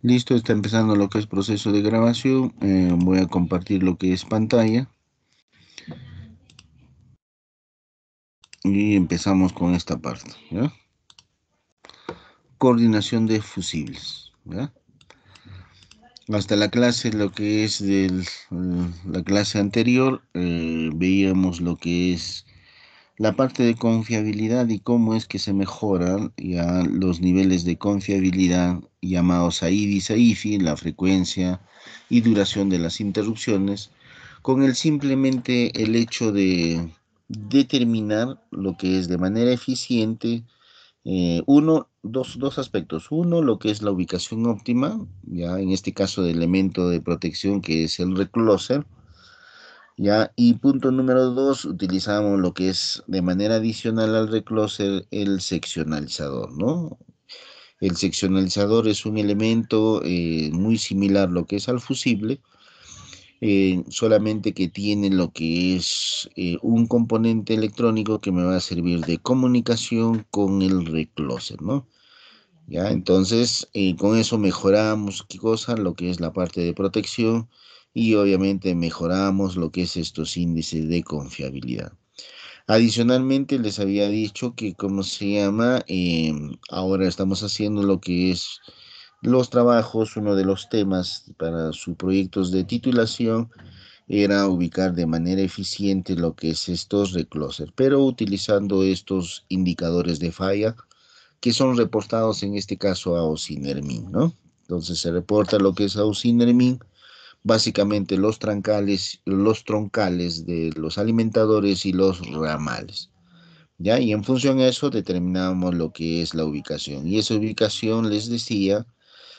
Listo, está empezando lo que es proceso de grabación. Voy a compartir lo que es pantalla y empezamos con esta parte, ¿ya? Coordinación de fusibles, ¿ya? Hasta la clase, lo que es la clase anterior, veíamos lo que es la parte de confiabilidad y cómo es que se mejoran ya los niveles de confiabilidad llamados AIDIS, AIFI, la frecuencia y duración de las interrupciones, con simplemente el hecho de determinar lo que es de manera eficiente, dos aspectos. Uno, lo que es la ubicación óptima, ya en este caso de elemento de protección que es el recloser, ya, y punto número dos, utilizamos lo que es de manera adicional al recloser el seccionalizador, ¿no? El seccionalizador es un elemento muy similar lo que es al fusible, solamente que tiene lo que es un componente electrónico que me va a servir de comunicación con el recloser, ¿no? Ya, entonces con eso mejoramos, ¿qué cosa? Lo que es la parte de protección y obviamente mejoramos lo que es estos índices de confiabilidad. Adicionalmente les había dicho que, ¿cómo se llama? Ahora estamos haciendo lo que es los trabajos, uno de los temas para sus proyectos de titulación era ubicar de manera eficiente lo que es estos reclosers, pero utilizando estos indicadores de falla que son reportados en este caso a Osinermin, ¿no? Entonces se reporta lo que es a Osinermin, básicamente los troncales de los alimentadores y los ramales, ¿ya? Y en función de eso determinamos lo que es la ubicación. Y esa ubicación, les decía,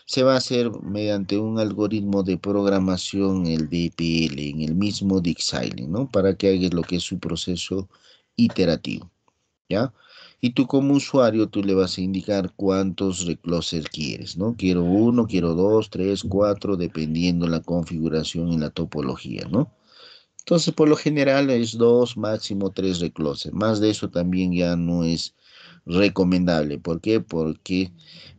se va a hacer mediante un algoritmo de programación, el DPL, en el mismo Dixailing, ¿no? Para que haga lo que es su proceso iterativo, ¿ya? Y tú como usuario, tú le vas a indicar cuántos reclosers quieres, ¿no? Quiero uno, quiero dos, tres, cuatro, dependiendo la configuración y la topología, ¿no? Entonces, por lo general es dos, máximo tres reclosers. Más de eso también ya no es recomendable. ¿Por qué? Porque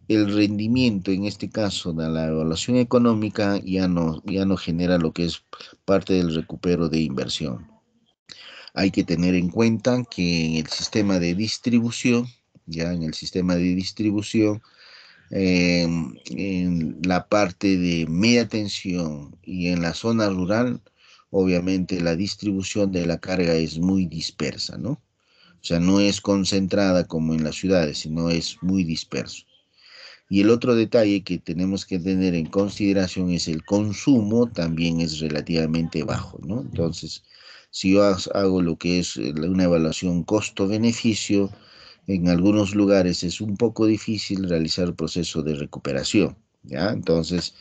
el rendimiento, en este caso de la evaluación económica, ya no genera lo que es parte del recupero de inversión. Hay que tener en cuenta que en el sistema de distribución, ya en el sistema de distribución, en la parte de media tensión y en la zona rural, obviamente la distribución de la carga es muy dispersa, ¿no? O sea, no es concentrada como en las ciudades, sino es muy disperso. Y el otro detalle que tenemos que tener en consideración es el consumo, también es relativamente bajo, ¿no? Entonces, si yo hago lo que es una evaluación costo-beneficio, en algunos lugares es un poco difícil realizar el proceso de recuperación, ¿ya? Entonces,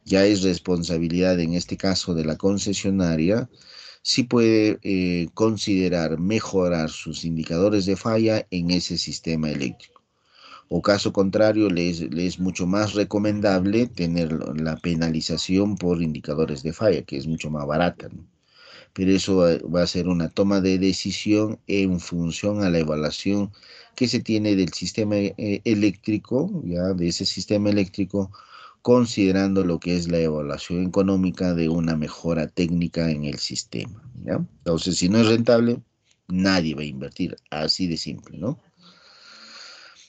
ya es responsabilidad en este caso de la concesionaria si puede considerar mejorar sus indicadores de falla en ese sistema eléctrico. O caso contrario, le es mucho más recomendable tener la penalización por indicadores de falla, que es mucho más barata, ¿no? Pero eso va a ser una toma de decisión en función a la evaluación que se tiene del sistema eléctrico, ya de ese sistema eléctrico, considerando lo que es la evaluación económica de una mejora técnica en el sistema, ¿ya? Entonces, si no es rentable, nadie va a invertir, así de simple, ¿no?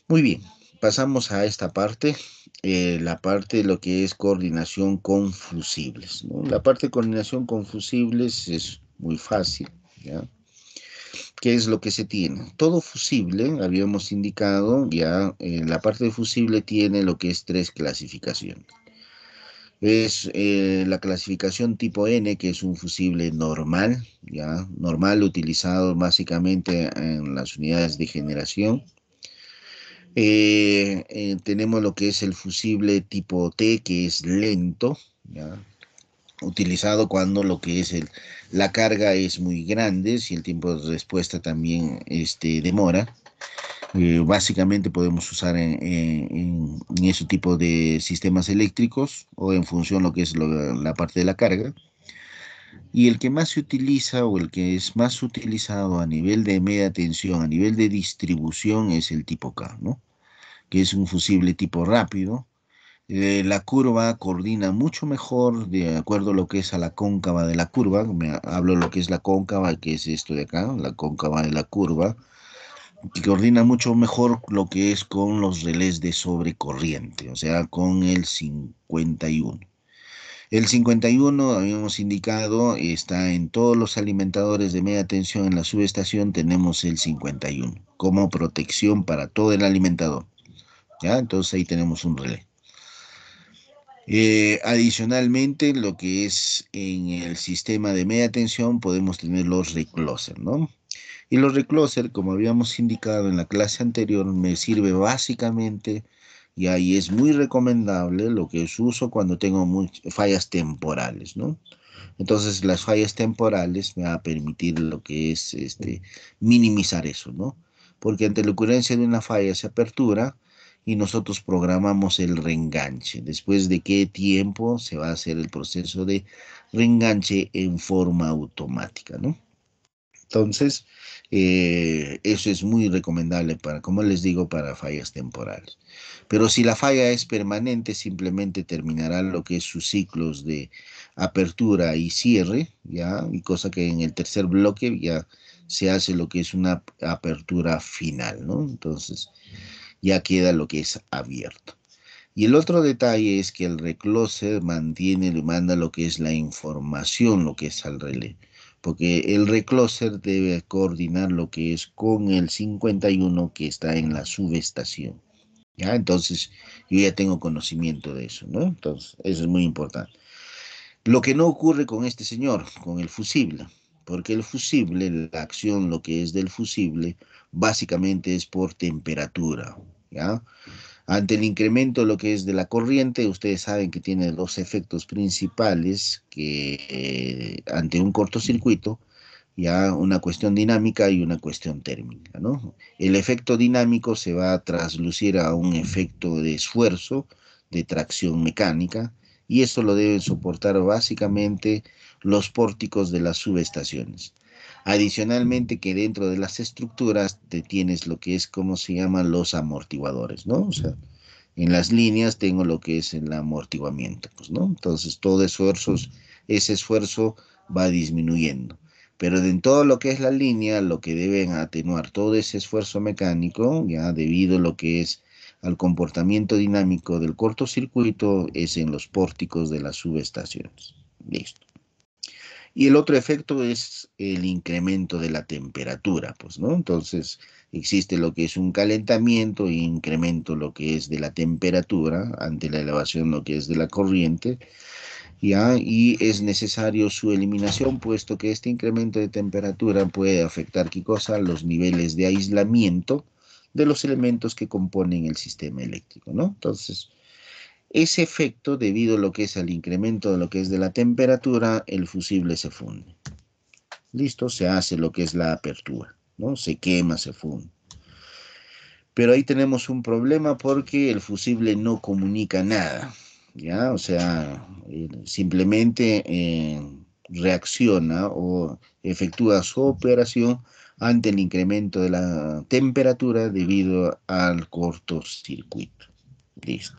Muy bien, pasamos a esta parte, la parte de lo que es coordinación con fusibles, ¿no? La parte de coordinación con fusibles es muy fácil, ¿ya? ¿Qué es lo que se tiene? Todo fusible, habíamos indicado, ya la parte de fusible tiene lo que es tres clasificaciones. Es la clasificación tipo N, que es un fusible normal, ya, normal utilizado básicamente en las unidades de generación. Tenemos lo que es el fusible tipo T, que es lento, ¿ya? Utilizado cuando lo que es la carga es muy grande, si el tiempo de respuesta también demora. Básicamente podemos usar en ese tipo de sistemas eléctricos o en función de lo que es la parte de la carga. Y el que más se utiliza o el que es más utilizado a nivel de media tensión, a nivel de distribución, es el tipo K, ¿no? Que es un fusible tipo rápido, La curva coordina mucho mejor de acuerdo a lo que es a la cóncava de la curva. Hablo lo que es la cóncava, que es esto de acá, la cóncava de la curva, que coordina mucho mejor lo que es con los relés de sobrecorriente, o sea, con el 51. El 51, habíamos indicado, está en todos los alimentadores de media tensión en la subestación, tenemos el 51 como protección para todo el alimentador. ¿Ya? Entonces ahí tenemos un relé. Adicionalmente, lo que es en el sistema de media tensión, podemos tener los recloser, ¿no? Y los recloser, como habíamos indicado en la clase anterior, me sirve básicamente, y ahí es muy recomendable lo que es uso cuando tengo fallas temporales, ¿no? Entonces, las fallas temporales me va a permitir lo que es minimizar eso, ¿no? Porque ante la ocurrencia de una falla se apertura y nosotros programamos el reenganche. Después de qué tiempo se va a hacer el proceso de reenganche en forma automática, ¿no? Entonces, eso es muy recomendable para, como les digo, para fallas temporales. Pero si la falla es permanente, simplemente terminará lo que es sus ciclos de apertura y cierre, ¿ya? Y cosa que en el tercer bloque ya se hace lo que es una apertura final, ¿no? Entonces, ya queda lo que es abierto. Y el otro detalle es que el recloser mantiene, le manda lo que es la información, lo que es al relé, porque el recloser debe coordinar lo que es con el 51 que está en la subestación. ¿Ya? Entonces, yo ya tengo conocimiento de eso, ¿no? Entonces, eso es muy importante. Lo que no ocurre con este señor, con el fusible, porque el fusible, la acción, lo que es del fusible, básicamente es por temperatura, ¿ya? Ante el incremento de lo que es de la corriente, ustedes saben que tiene dos efectos principales que ante un cortocircuito, ya una cuestión dinámica y una cuestión térmica, ¿no? El efecto dinámico se va a traslucir a un efecto de esfuerzo, de tracción mecánica, y eso lo deben soportar básicamente los pórticos de las subestaciones. Adicionalmente que dentro de las estructuras te tienes lo que es como se llaman los amortiguadores, ¿no? O sea, en las líneas tengo lo que es el amortiguamiento, pues, ¿no? Entonces todo ese esfuerzo va disminuyendo. Pero en todo lo que es la línea, lo que deben atenuar todo ese esfuerzo mecánico, ya debido a lo que es al comportamiento dinámico del cortocircuito, es en los pórticos de las subestaciones. Listo. Y el otro efecto es el incremento de la temperatura, pues, ¿no? Entonces, existe lo que es un calentamiento e incremento lo que es de la temperatura ante la elevación lo que es de la corriente, ¿ya? Y es necesario su eliminación, puesto que este incremento de temperatura puede afectar, ¿qué cosa? Los niveles de aislamiento de los elementos que componen el sistema eléctrico, ¿no? Entonces, ese efecto, debido a lo que es al incremento de lo que es de la temperatura, el fusible se funde. Listo, se hace lo que es la apertura, ¿no? Se quema, se funde. Pero ahí tenemos un problema porque el fusible no comunica nada, ¿ya? O sea, simplemente reacciona o efectúa su operación ante el incremento de la temperatura debido al cortocircuito. Listo.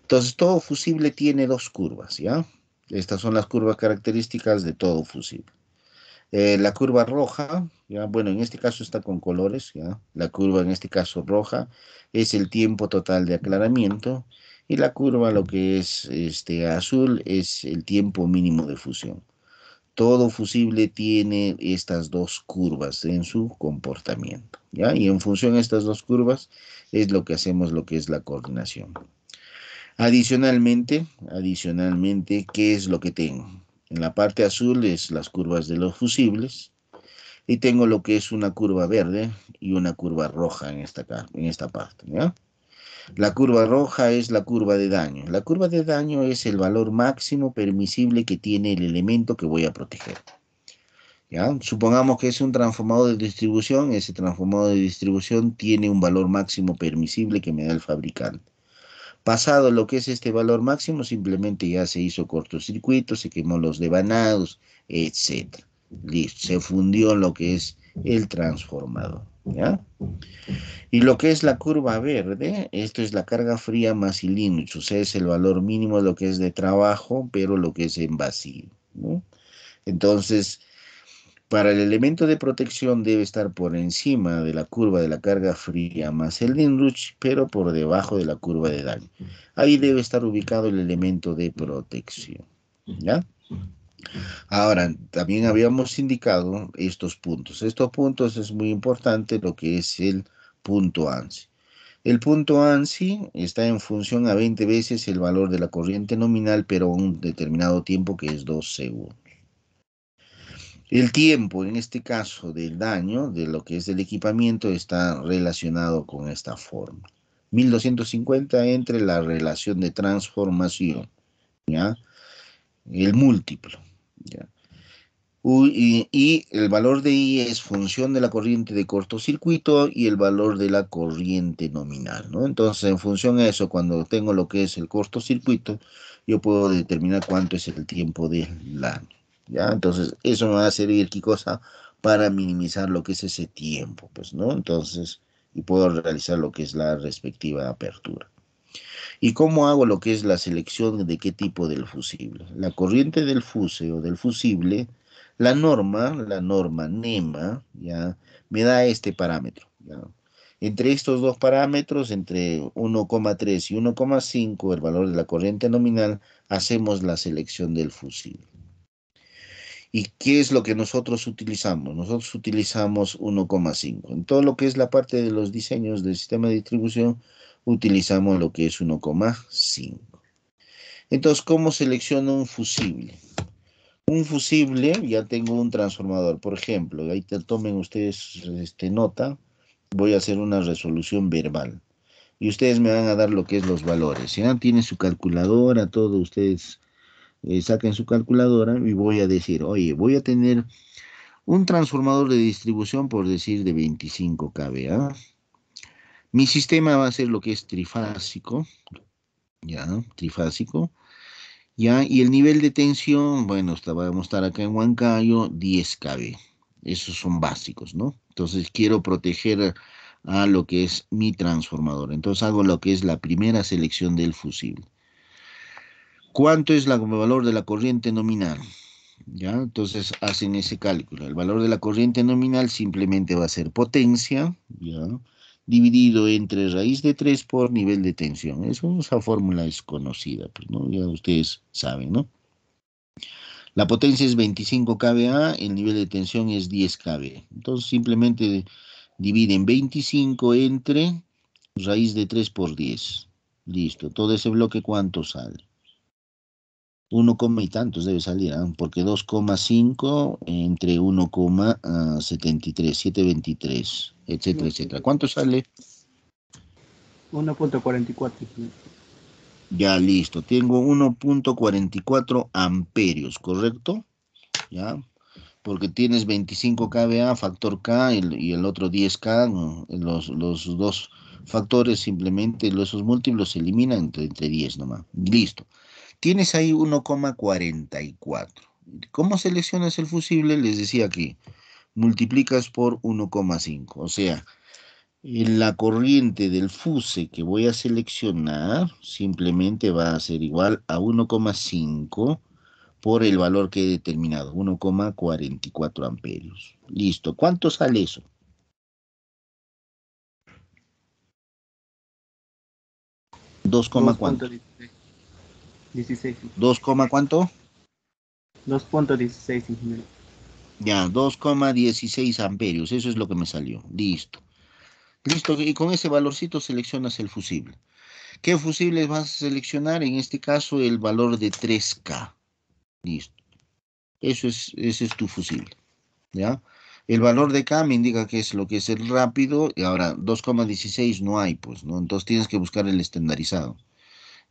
Entonces, todo fusible tiene dos curvas, ¿ya? Estas son las curvas características de todo fusible. La curva roja, ya, bueno, en este caso está con colores, ya. La curva en este caso roja es el tiempo total de aclaramiento y la curva lo que es azul es el tiempo mínimo de fusión. Todo fusible tiene estas dos curvas en su comportamiento, ¿ya? Y en función de estas dos curvas es lo que hacemos lo que es la coordinación. Adicionalmente, ¿qué es lo que tengo? En la parte azul es las curvas de los fusibles y tengo lo que es una curva verde y una curva roja en esta parte, ¿ya? La curva roja es la curva de daño. La curva de daño es el valor máximo permisible que tiene el elemento que voy a proteger, ¿ya? Supongamos que es un transformador de distribución. Ese transformador de distribución tiene un valor máximo permisible que me da el fabricante. Pasado lo que es este valor máximo, simplemente ya se hizo cortocircuito, se quemó los devanados, etc. Listo, se fundió lo que es el transformador. ¿ya? Y lo que es la curva verde, esto es la carga fría más cilindros, o sea, es el valor mínimo de lo que es de trabajo, pero lo que es en vacío, ¿no? Entonces, para el elemento de protección debe estar por encima de la curva de la carga fría más el Lindruch, pero por debajo de la curva de daño. Ahí debe estar ubicado el elemento de protección, ¿ya? Ahora, también habíamos indicado estos puntos. Estos puntos es muy importante lo que es el punto ANSI. El punto ANSI está en función a 20 veces el valor de la corriente nominal, pero a un determinado tiempo que es 2 segundos. El tiempo, en este caso, del daño, de lo que es el equipamiento, está relacionado con esta forma. 1250 entre la relación de transformación, ¿ya? El múltiplo, ¿ya? Y el valor de I es función de la corriente de cortocircuito y el valor de la corriente nominal, ¿no? Entonces, en función a eso, cuando tengo lo que es el cortocircuito, yo puedo determinar cuánto es el tiempo del daño, ¿ya? Entonces, eso me va a servir, ¿qué cosa? Para minimizar lo que es ese tiempo, pues, ¿no? Entonces, y puedo realizar lo que es la respectiva apertura. ¿Y cómo hago lo que es la selección de qué tipo del fusible? La corriente del fuse o del fusible, la norma NEMA, ¿ya? Me da este parámetro, ¿ya? Entre estos dos parámetros, entre 1,3 y 1,5, el valor de la corriente nominal, hacemos la selección del fusible. ¿Y qué es lo que nosotros utilizamos? Nosotros utilizamos 1,5. En todo lo que es la parte de los diseños del sistema de distribución, utilizamos lo que es 1,5. Entonces, ¿cómo selecciono un fusible? Un fusible, ya tengo un transformador. Por ejemplo, ahí tomen ustedes nota, voy a hacer una resolución verbal. Y ustedes me van a dar lo que es los valores. Ya tienen su calculadora, todo, ustedes saquen su calculadora y voy a decir, oye, voy a tener un transformador de distribución, por decir, de 25 kVA. Mi sistema va a ser lo que es trifásico, ya, trifásico, ya, y el nivel de tensión, bueno, vamos a estar acá en Huancayo, 10 kV. Esos son básicos, ¿no? Entonces quiero proteger a lo que es mi transformador. Entonces hago lo que es la primera selección del fusible. ¿Cuánto es el valor de la corriente nominal? ¿Ya? Entonces hacen ese cálculo. El valor de la corriente nominal simplemente va a ser potencia, ¿ya? Dividido entre raíz de 3 por nivel de tensión. Esa fórmula es conocida, pues, ¿no? Ya ustedes saben, ¿no? La potencia es 25 kVA, el nivel de tensión es 10 kV. Entonces simplemente dividen 25 entre raíz de 3 por 10. Listo. Todo ese bloque, ¿cuánto sale? 1, y tantos debe salir, ¿ah? Porque 2,5 entre 1,73, 723, etcétera, etcétera. ¿Cuánto sale? 1,44. Ya listo, tengo 1,44 amperios, ¿correcto? ¿Ya? Porque tienes 25 kVA, factor K y el otro 10K, ¿no? Los dos factores simplemente, esos múltiplos se eliminan entre 10 nomás. Listo. Tienes ahí 1,44. ¿Cómo seleccionas el fusible? Les decía que multiplicas por 1,5. O sea, la corriente del fuse que voy a seleccionar simplemente va a ser igual a 1,5 por el valor que he determinado, 1,44 amperios. Listo. ¿Cuánto sale eso? 2, ¿cuánto? 2,16. 2, ¿cuánto? 2,16, ingeniero. Ya, 2,16 amperios. Eso es lo que me salió. Listo. Listo, y con ese valorcito seleccionas el fusible. ¿Qué fusible vas a seleccionar? En este caso, el valor de 3K. Listo. Ese es tu fusible. ¿Ya? El valor de K me indica que es lo que es el rápido. Y ahora, 2,16 no hay, pues, ¿no? Entonces tienes que buscar el estandarizado.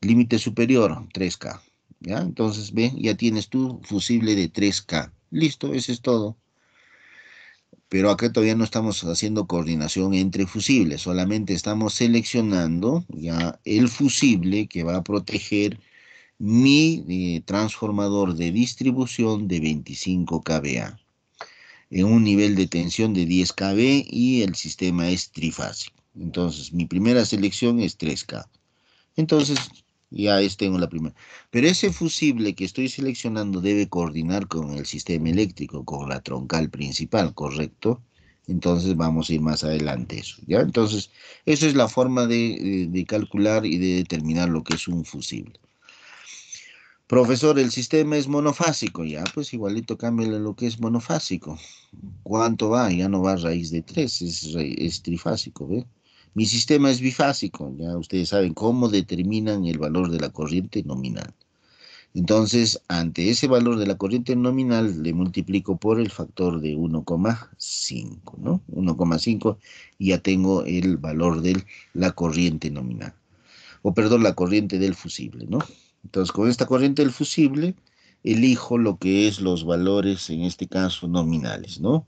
Límite superior, 3K. ¿Ya? Entonces, ve, ya tienes tu fusible de 3K. Listo, eso es todo. Pero acá todavía no estamos haciendo coordinación entre fusibles, solamente estamos seleccionando ya el fusible que va a proteger mi transformador de distribución de 25 kVA. en un nivel de tensión de 10 kV y el sistema es trifásico. Entonces, mi primera selección es 3K. Entonces, ya tengo la primera. Pero ese fusible que estoy seleccionando debe coordinar con el sistema eléctrico, con la troncal principal, ¿correcto? Entonces vamos a ir más adelante eso, ¿ya? Entonces, esa es la forma de calcular y de determinar lo que es un fusible. Profesor, el sistema es monofásico, ya, pues igualito cámbiale lo que es monofásico. ¿Cuánto va? Ya no va a raíz de 3, es trifásico, ¿ve? Mi sistema es bifásico, ya ustedes saben cómo determinan el valor de la corriente nominal. Entonces, ante ese valor de la corriente nominal, le multiplico por el factor de 1,5, ¿no? 1,5 y ya tengo el valor de la corriente nominal. O perdón, la corriente del fusible, ¿no? Entonces, con esta corriente del fusible, elijo lo que es los valores, en este caso, nominales, ¿no?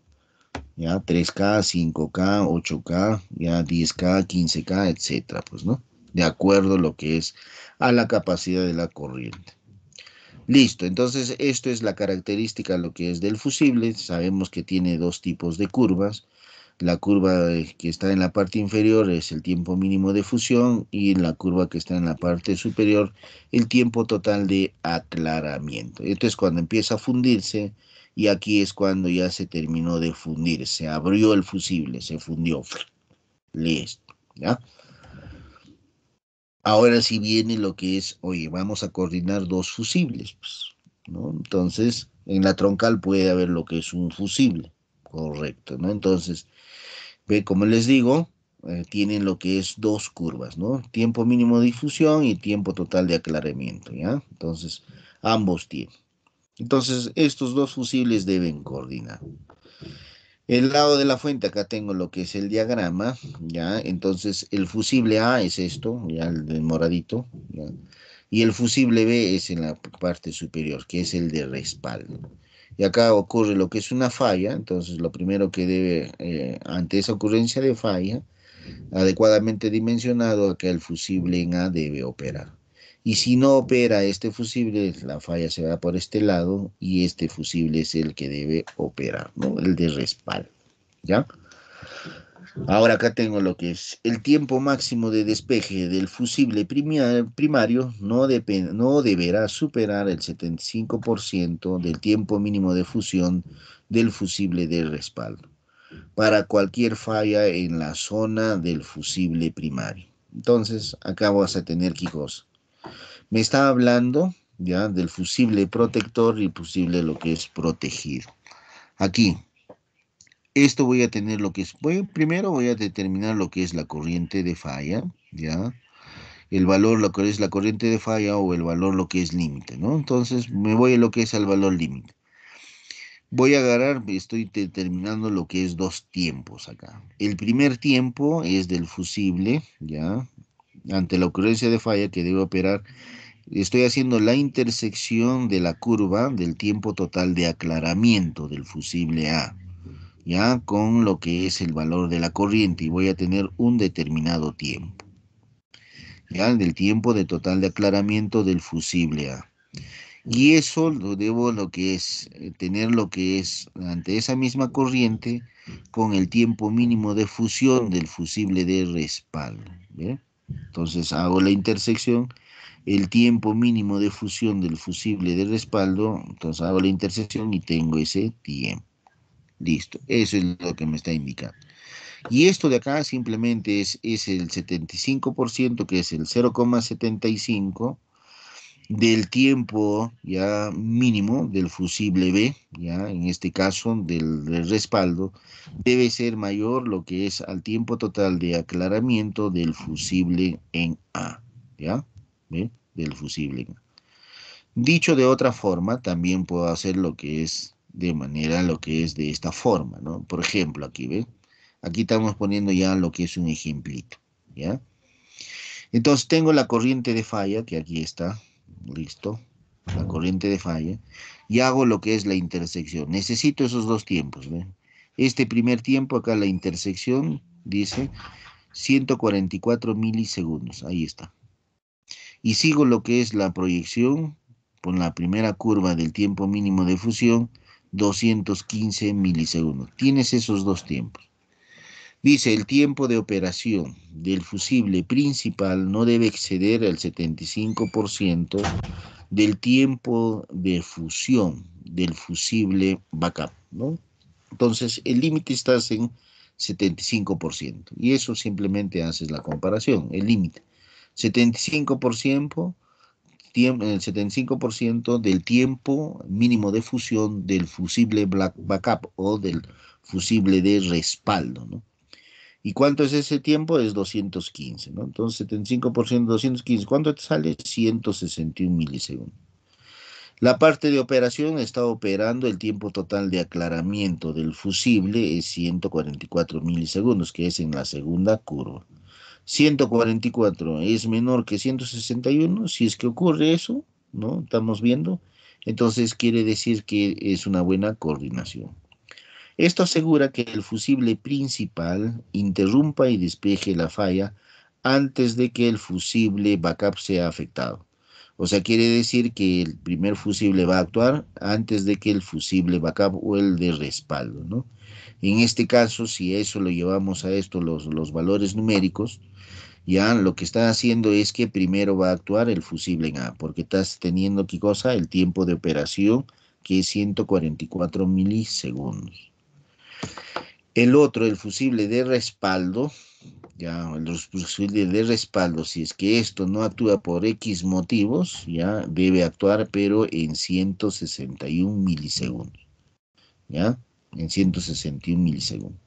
Ya 3K, 5K, 8K, ya 10K, 15K, etcétera, pues, ¿no? De acuerdo a lo que es a la capacidad de la corriente. Listo, entonces esto es la característica, lo que es del fusible. Sabemos que tiene dos tipos de curvas. La curva que está en la parte inferior es el tiempo mínimo de fusión y la curva que está en la parte superior, el tiempo total de aclaramiento. Esto es cuando empieza a fundirse y aquí es cuando ya se terminó de fundir. Se abrió el fusible, se fundió. Listo, ¿ya? Ahora sí viene lo que es, oye, vamos a coordinar dos fusibles, pues, ¿no? Entonces, en la troncal puede haber lo que es un fusible, correcto, ¿no? Entonces, ve, como les digo, tienen lo que es dos curvas, ¿no? Tiempo mínimo de difusión y tiempo total de aclaramiento, ¿ya? Entonces, ambos tienen. Entonces, estos dos fusibles deben coordinar. El lado de la fuente, acá tengo lo que es el diagrama, ¿ya? Entonces, el fusible A es esto, ya el del moradito, ¿ya? Y el fusible B es en la parte superior, que es el de respaldo. Y acá ocurre lo que es una falla, entonces lo primero que debe, ante esa ocurrencia de falla, adecuadamente dimensionado, acá el fusible en A debe operar. Y si no opera este fusible, la falla se va por este lado y este fusible es el que debe operar, ¿no? El de respaldo, ¿ya? Ahora acá tengo lo que es el tiempo máximo de despeje del fusible primario no deberá superar el 75% del tiempo mínimo de fusión del fusible de respaldo para cualquier falla en la zona del fusible primario. Entonces, acá vas a tener qué cosa. Me está hablando ya del fusible protector y fusible lo que es protegido. Aquí, esto voy a tener lo que es, primero voy a determinar lo que es la corriente de falla, ¿ya? El valor, lo que es la corriente de falla o el valor, lo que es límite, ¿no? Entonces me voy a lo que es el valor límite. Voy a agarrar, estoy determinando lo que es dos tiempos acá. El primer tiempo es del fusible, ¿ya? Ante la ocurrencia de falla que debe operar, estoy haciendo la intersección de la curva del tiempo total de aclaramiento del fusible A, ya con lo que es el valor de la corriente y voy a tener un determinado tiempo, ya del tiempo de total de aclaramiento del fusible A. Y eso lo debo lo que es tener lo que es ante esa misma corriente con el tiempo mínimo de fusión del fusible de respaldo, ¿ve? Entonces hago la intersección, el tiempo mínimo de fusión del fusible de respaldo, entonces hago la intersección y tengo ese tiempo. Listo, eso es lo que me está indicando. Y esto de acá simplemente es el 75%, que es el 0,75 del tiempo ya mínimo del fusible B, ya en este caso del respaldo, debe ser mayor lo que es al tiempo total de aclaramiento del fusible en A, ¿ya? ¿Ve? Del fusible en A. Dicho de otra forma, también puedo hacer lo que es de manera, lo que es de esta forma, ¿no? Por ejemplo, aquí, ¿ve? Aquí estamos poniendo ya lo que es un ejemplito, ¿ya? Entonces tengo la corriente de falla, que aquí está, listo, la corriente de falla, y hago lo que es la intersección. Necesito esos dos tiempos, ¿ve? Este primer tiempo, acá la intersección, dice 144 milisegundos, ahí está. Y sigo lo que es la proyección, con la primera curva del tiempo mínimo de fusión, 215 milisegundos. Tienes esos dos tiempos. Dice, el tiempo de operación del fusible principal no debe exceder el 75% del tiempo de fusión del fusible backup, ¿no? Entonces, el límite está en 75%. Y eso simplemente haces la comparación, el límite. 75%, el 75% del tiempo mínimo de fusión del fusible backup o del fusible de respaldo, ¿no? ¿Y cuánto es ese tiempo? Es 215, ¿no? Entonces, 75% de 215, ¿cuánto te sale? 161 milisegundos. La parte de operación está operando el tiempo total de aclaramiento del fusible es 144 milisegundos, que es en la segunda curva. 144 es menor que 161, si es que ocurre eso, ¿no? Estamos viendo. Entonces quiere decir que es una buena coordinación. Esto asegura que el fusible principal interrumpa y despeje la falla antes de que el fusible backup sea afectado. O sea, quiere decir que el primer fusible va a actuar antes de que el fusible backup o el de respaldo, ¿no? En este caso, si eso lo llevamos a esto, los valores numéricos, ya lo que está haciendo es que primero va a actuar el fusible en A, porque estás teniendo, ¿qué cosa? El tiempo de operación, que es 144 milisegundos. El otro, el fusible de respaldo, ya, el fusible de respaldo, si es que esto no actúa por X motivos, ya, debe actuar, pero en 161 milisegundos, ya, en 161 milisegundos.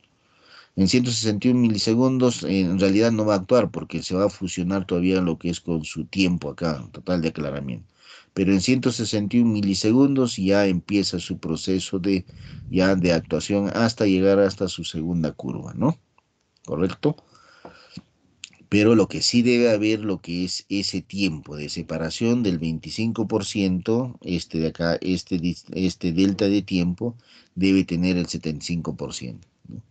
En 161 milisegundos, en realidad no va a actuar porque se va a fusionar todavía lo que es con su tiempo acá, total de aclaramiento. Pero en 161 milisegundos ya empieza su proceso ya de actuación hasta llegar hasta su segunda curva, ¿no? ¿Correcto? Pero lo que sí debe haber lo que es ese tiempo de separación del 25%, este de acá, este delta de tiempo, debe tener el 75%, ¿no?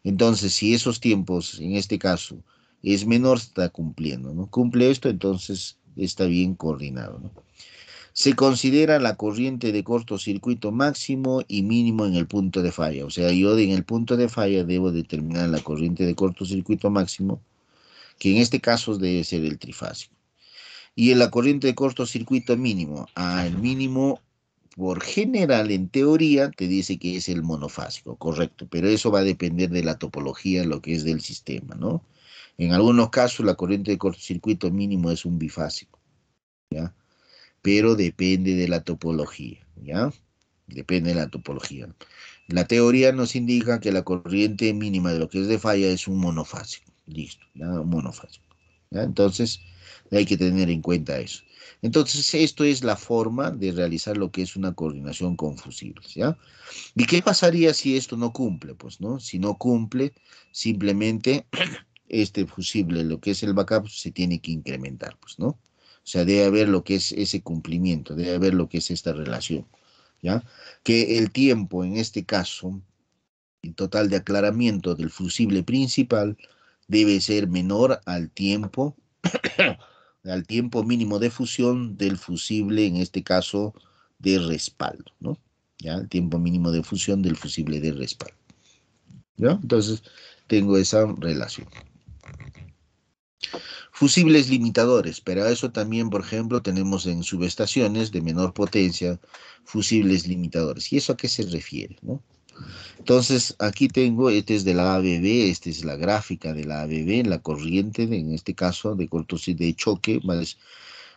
Entonces, si esos tiempos, en este caso, es menor, está cumpliendo, ¿no? Cumple esto, entonces está bien coordinado, ¿no? Se considera la corriente de cortocircuito máximo y mínimo en el punto de falla. O sea, yo en el punto de falla debo determinar la corriente de cortocircuito máximo, que en este caso debe ser el trifásico. Y en la corriente de cortocircuito mínimo, el mínimo por general, en teoría, te dice que es el monofásico, correcto, pero eso va a depender de la topología, lo que es del sistema, ¿no? En algunos casos, la corriente de cortocircuito mínimo es un bifásico, ¿ya? Pero depende de la topología, ¿ya? Depende de la topología. La teoría nos indica que la corriente mínima de lo que es de falla es un monofásico, listo, ¿ya? Un monofásico, ¿ya? Entonces, hay que tener en cuenta eso. Entonces, esto es la forma de realizar lo que es una coordinación con fusibles, ¿ya? ¿Y qué pasaría si esto no cumple? Pues, ¿no? Si no cumple, simplemente este fusible, lo que es el backup, se tiene que incrementar, pues, ¿no? O sea, debe haber lo que es ese cumplimiento, debe haber lo que es esta relación, ¿ya? Que el tiempo, en este caso, el total de aclaramiento del fusible principal debe ser menor al tiempo mínimo de fusión del fusible, en este caso, de respaldo, ¿no? ¿Ya? El tiempo mínimo de fusión del fusible de respaldo, ¿ya? Entonces, tengo esa relación. Fusibles limitadores, pero eso también, por ejemplo, tenemos en subestaciones de menor potencia fusibles limitadores. ¿Y eso a qué se refiere, no? Entonces, aquí tengo, este es de la ABB, esta es la gráfica de la ABB, la corriente, en este caso, de cortocircuito de choque, más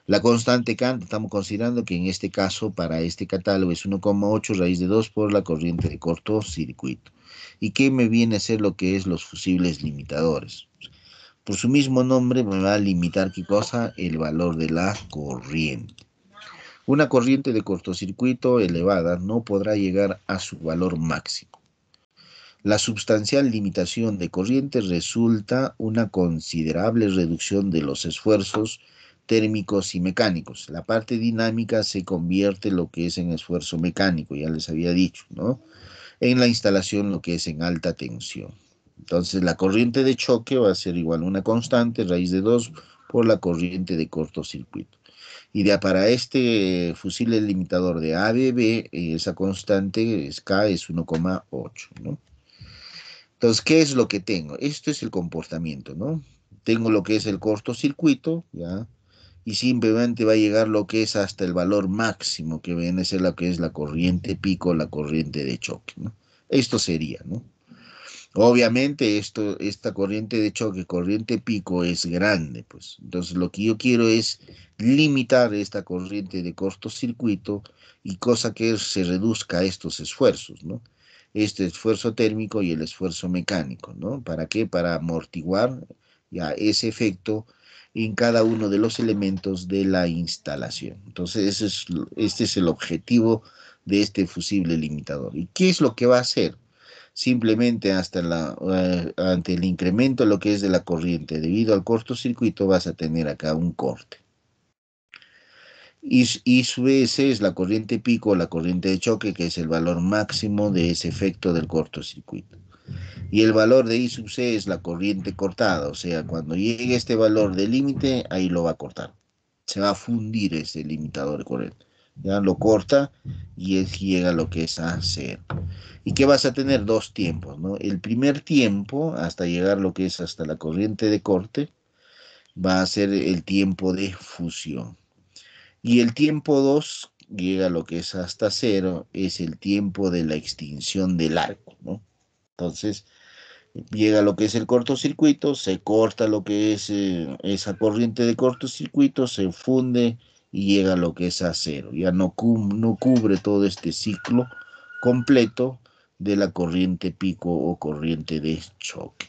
la constante Kant, estamos considerando que en este caso, para este catálogo, es 1,8 raíz de 2 por la corriente de cortocircuito. ¿Y qué me viene a ser lo que es los fusibles limitadores? Por su mismo nombre me va a limitar, ¿qué cosa? El valor de la corriente. Una corriente de cortocircuito elevada no podrá llegar a su valor máximo. La sustancial limitación de corriente resulta una considerable reducción de los esfuerzos térmicos y mecánicos. La parte dinámica se convierte en lo que es en esfuerzo mecánico, ya les había dicho, ¿no? En la instalación lo que es en alta tensión. Entonces la corriente de choque va a ser igual a una constante, raíz de 2 por la corriente de cortocircuito. Y de para este fusible limitador de ABB, esa constante es K es 1,8, ¿no? Entonces, ¿qué es lo que tengo? Esto es el comportamiento, ¿no? Tengo lo que es el cortocircuito, ¿ya? Y simplemente va a llegar lo que es hasta el valor máximo, que viene a ser lo que es la corriente pico, la corriente de choque, ¿no? Esto sería, ¿no? Obviamente esta corriente de choque, corriente pico es grande, pues. Entonces lo que yo quiero es limitar esta corriente de cortocircuito y cosa que se reduzca a estos esfuerzos, ¿no? Este esfuerzo térmico y el esfuerzo mecánico, ¿no? ¿Para qué? Para amortiguar ya ese efecto en cada uno de los elementos de la instalación. Entonces este es el objetivo de este fusible limitador. ¿Y qué es lo que va a hacer? Simplemente ante el incremento lo que es de la corriente, debido al cortocircuito vas a tener acá un corte. Y su S es la corriente pico o la corriente de choque, que es el valor máximo de ese efecto del cortocircuito. Y el valor de I sub C es la corriente cortada, o sea, cuando llegue este valor de límite, ahí lo va a cortar. Se va a fundir ese limitador de corriente. Ya lo corta y llega a lo que es a cero. Y que vas a tener dos tiempos, ¿no? El primer tiempo, hasta llegar lo que es hasta la corriente de corte, va a ser el tiempo de fusión. Y el tiempo 2 llega a lo que es hasta cero, es el tiempo de la extinción del arco, ¿no? Entonces, llega lo que es el cortocircuito, se corta lo que es esa corriente de cortocircuito, se funde y llega a lo que es a cero. Ya no cubre todo este ciclo completo de la corriente pico o corriente de choque.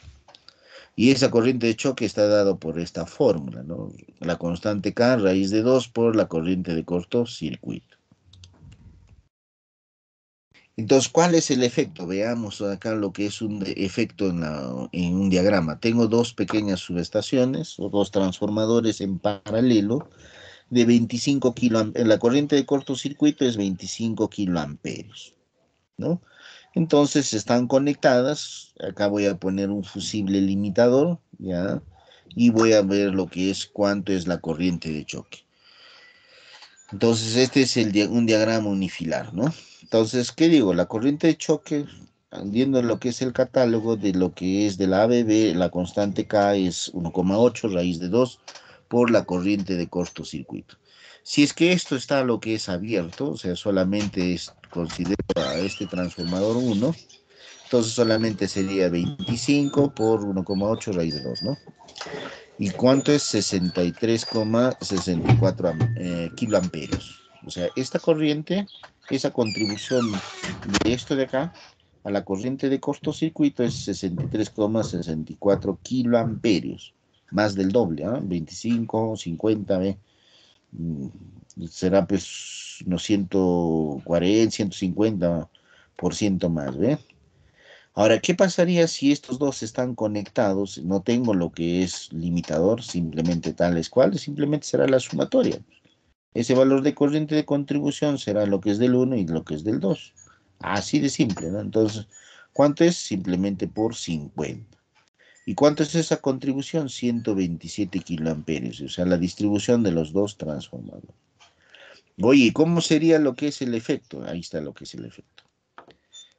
Y esa corriente de choque está dado por esta fórmula, ¿no? La constante K raíz de 2 por la corriente de cortocircuito. Entonces, ¿cuál es el efecto? Veamos acá lo que es un efecto en un diagrama. Tengo dos pequeñas subestaciones o dos transformadores en paralelo de 25 kiloamperios. La corriente de cortocircuito es 25 kiloamperios, ¿no? Entonces están conectadas. Acá voy a poner un fusible limitador, ¿ya? Y voy a ver lo que es cuánto es la corriente de choque. Entonces, este es un diagrama unifilar, ¿no? Entonces, ¿qué digo? La corriente de choque, viendo lo que es el catálogo de lo que es de la ABB, la constante K es 1,8 raíz de 2 por la corriente de cortocircuito. Si es que esto está lo que es abierto, o sea, solamente considero a este transformador 1, entonces solamente sería 25 por 1,8 raíz de 2, ¿no? ¿Y cuánto es 63,64 kiloamperios? O sea, esta corriente, esa contribución de esto de acá a la corriente de cortocircuito es 63,64 kiloamperios, más del doble, ¿eh? 25, 50, ¿ve? Mm, será pues unos 140, 150% más, ¿ve? Ahora, ¿qué pasaría si estos dos están conectados? No tengo lo que es limitador, simplemente tales cuales, simplemente será la sumatoria. Ese valor de corriente de contribución será lo que es del uno y lo que es del 2. Así de simple, ¿no? Entonces, ¿cuánto es? Simplemente por 50. ¿Y cuánto es esa contribución? 127 kiloamperios, o sea, la distribución de los dos transformadores. Oye, ¿y cómo sería lo que es el efecto? Ahí está lo que es el efecto.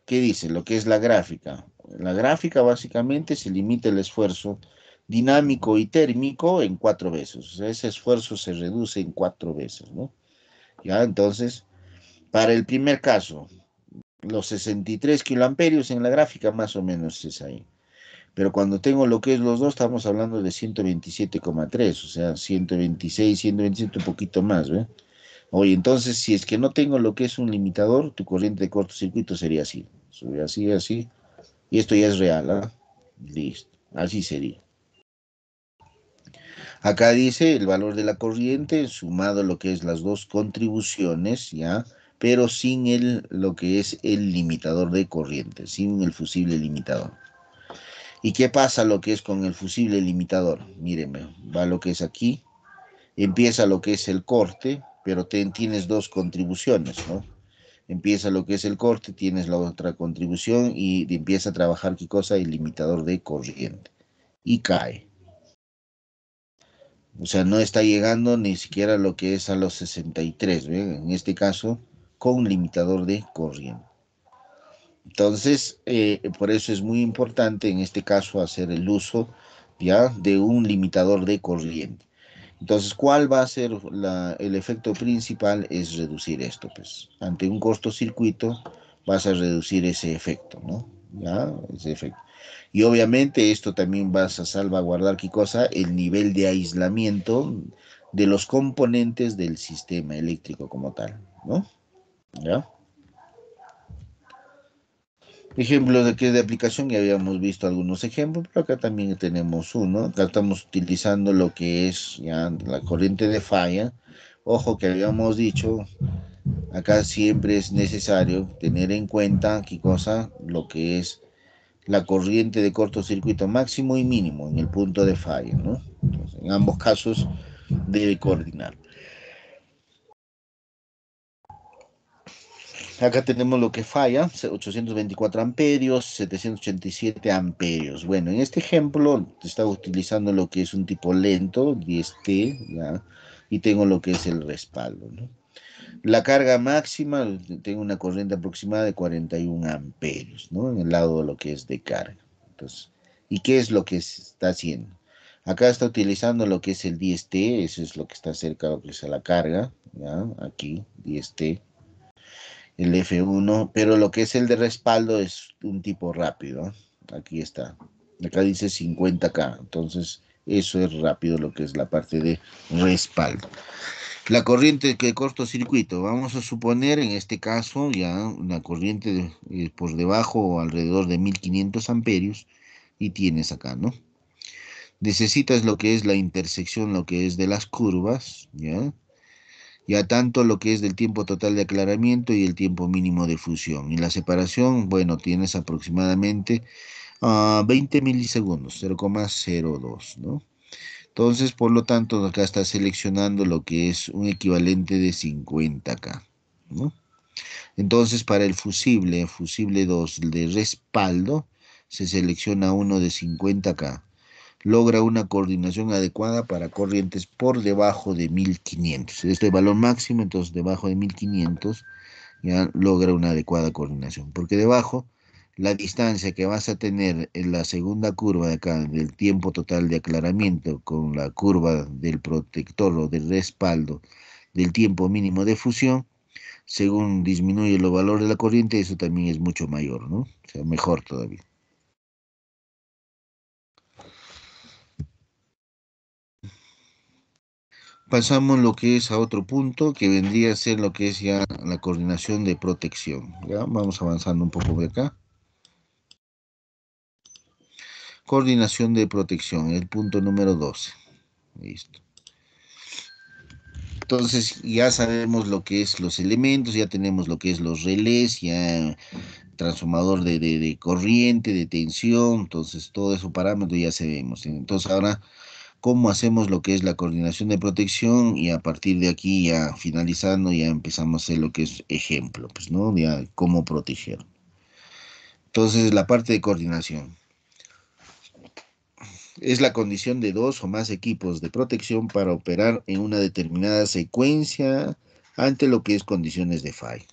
¿Qué dice? Lo que es la gráfica. La gráfica básicamente se limita el esfuerzo dinámico y térmico en 4 veces. O sea, ese esfuerzo se reduce en 4 veces, ¿no? Ya, entonces, para el primer caso, los 63 kiloamperios en la gráfica más o menos es ahí. Pero cuando tengo lo que es los dos, estamos hablando de 127,3, o sea, 126, 127, un poquito más, ¿ve? Oye, entonces, si es que no tengo lo que es un limitador, tu corriente de cortocircuito sería así. Sube así, así. Y esto ya es real, ¿ah? Listo. Así sería. Acá dice el valor de la corriente sumado lo que es las dos contribuciones, ¿ya? Pero sin lo que es el limitador de corriente, sin el fusible limitador. ¿Y qué pasa lo que es con el fusible limitador? Mírenme, va lo que es aquí, empieza lo que es el corte, pero tienes dos contribuciones, ¿no? Empieza lo que es el corte, tienes la otra contribución y empieza a trabajar, ¿qué cosa? El limitador de corriente. Y cae. O sea, no está llegando ni siquiera a lo que es a los 63, ¿ve? En este caso, con limitador de corriente. Entonces, por eso es muy importante en este caso hacer el uso ya de un limitador de corriente. Entonces, ¿cuál va a ser el efecto principal? Es reducir esto, pues. Ante un cortocircuito vas a reducir ese efecto, ¿no? ¿Ya? Ese efecto. Y obviamente esto también vas a salvaguardar, ¿qué cosa? El nivel de aislamiento de los componentes del sistema eléctrico como tal, ¿no? ¿Ya? Ejemplos de que de aplicación, ya habíamos visto algunos ejemplos, pero acá también tenemos uno. Acá estamos utilizando lo que es ya la corriente de falla. Ojo que habíamos dicho, acá siempre es necesario tener en cuenta qué cosa, lo que es la corriente de cortocircuito máximo y mínimo en el punto de falla, ¿no? Entonces, en ambos casos debe coordinar. Acá tenemos lo que falla, 824 amperios, 787 amperios. Bueno, en este ejemplo estaba utilizando lo que es un tipo lento, 10T, ¿ya? Y tengo lo que es el respaldo, ¿no? La carga máxima, tengo una corriente aproximada de 41 amperios, ¿no? En el lado de lo que es de carga. Entonces, ¿y qué es lo que se está haciendo? Acá está utilizando lo que es el 10T, eso es lo que está cerca de lo que es la carga, ¿ya? Aquí, 10T el F1, pero lo que es el de respaldo es un tipo rápido. Aquí está. Acá dice 50K, entonces eso es rápido lo que es la parte de respaldo. La corriente que cortocircuito, vamos a suponer en este caso ya una corriente por debajo o alrededor de 1500 amperios y tienes acá, ¿no? Necesitas lo que es la intersección, lo que es de las curvas, ¿ya? Ya tanto lo que es del tiempo total de aclaramiento y el tiempo mínimo de fusión. Y la separación, bueno, tienes aproximadamente 20 milisegundos, 0,02, ¿no? Entonces, por lo tanto, acá está seleccionando lo que es un equivalente de 50K, ¿no? Entonces, para el fusible 2 de respaldo, se selecciona uno de 50K. Logra una coordinación adecuada para corrientes por debajo de 1500. Este es el valor máximo, entonces debajo de 1500 ya logra una adecuada coordinación. Porque debajo, la distancia que vas a tener en la segunda curva de acá, del tiempo total de aclaramiento, con la curva del protector o del respaldo del tiempo mínimo de fusión, según disminuye el valor de la corriente, eso también es mucho mayor, ¿no? O sea, mejor todavía. Pasamos lo que es a otro punto, que vendría a ser lo que es ya la coordinación de protección. Ya vamos avanzando un poco de acá. Coordinación de protección, el punto número 12. Listo. Entonces ya sabemos lo que es los elementos, ya tenemos lo que es los relés, ya transformador de corriente, de tensión, entonces todo eso parámetro ya sabemos. Entonces ahora, ¿cómo hacemos lo que es la coordinación de protección? Y a partir de aquí ya finalizando, ya empezamos a hacer lo que es ejemplo, pues, ¿no? Ya cómo proteger. Entonces la parte de coordinación. Es la condición de dos o más equipos de protección para operar en una determinada secuencia ante lo que es condiciones de falla.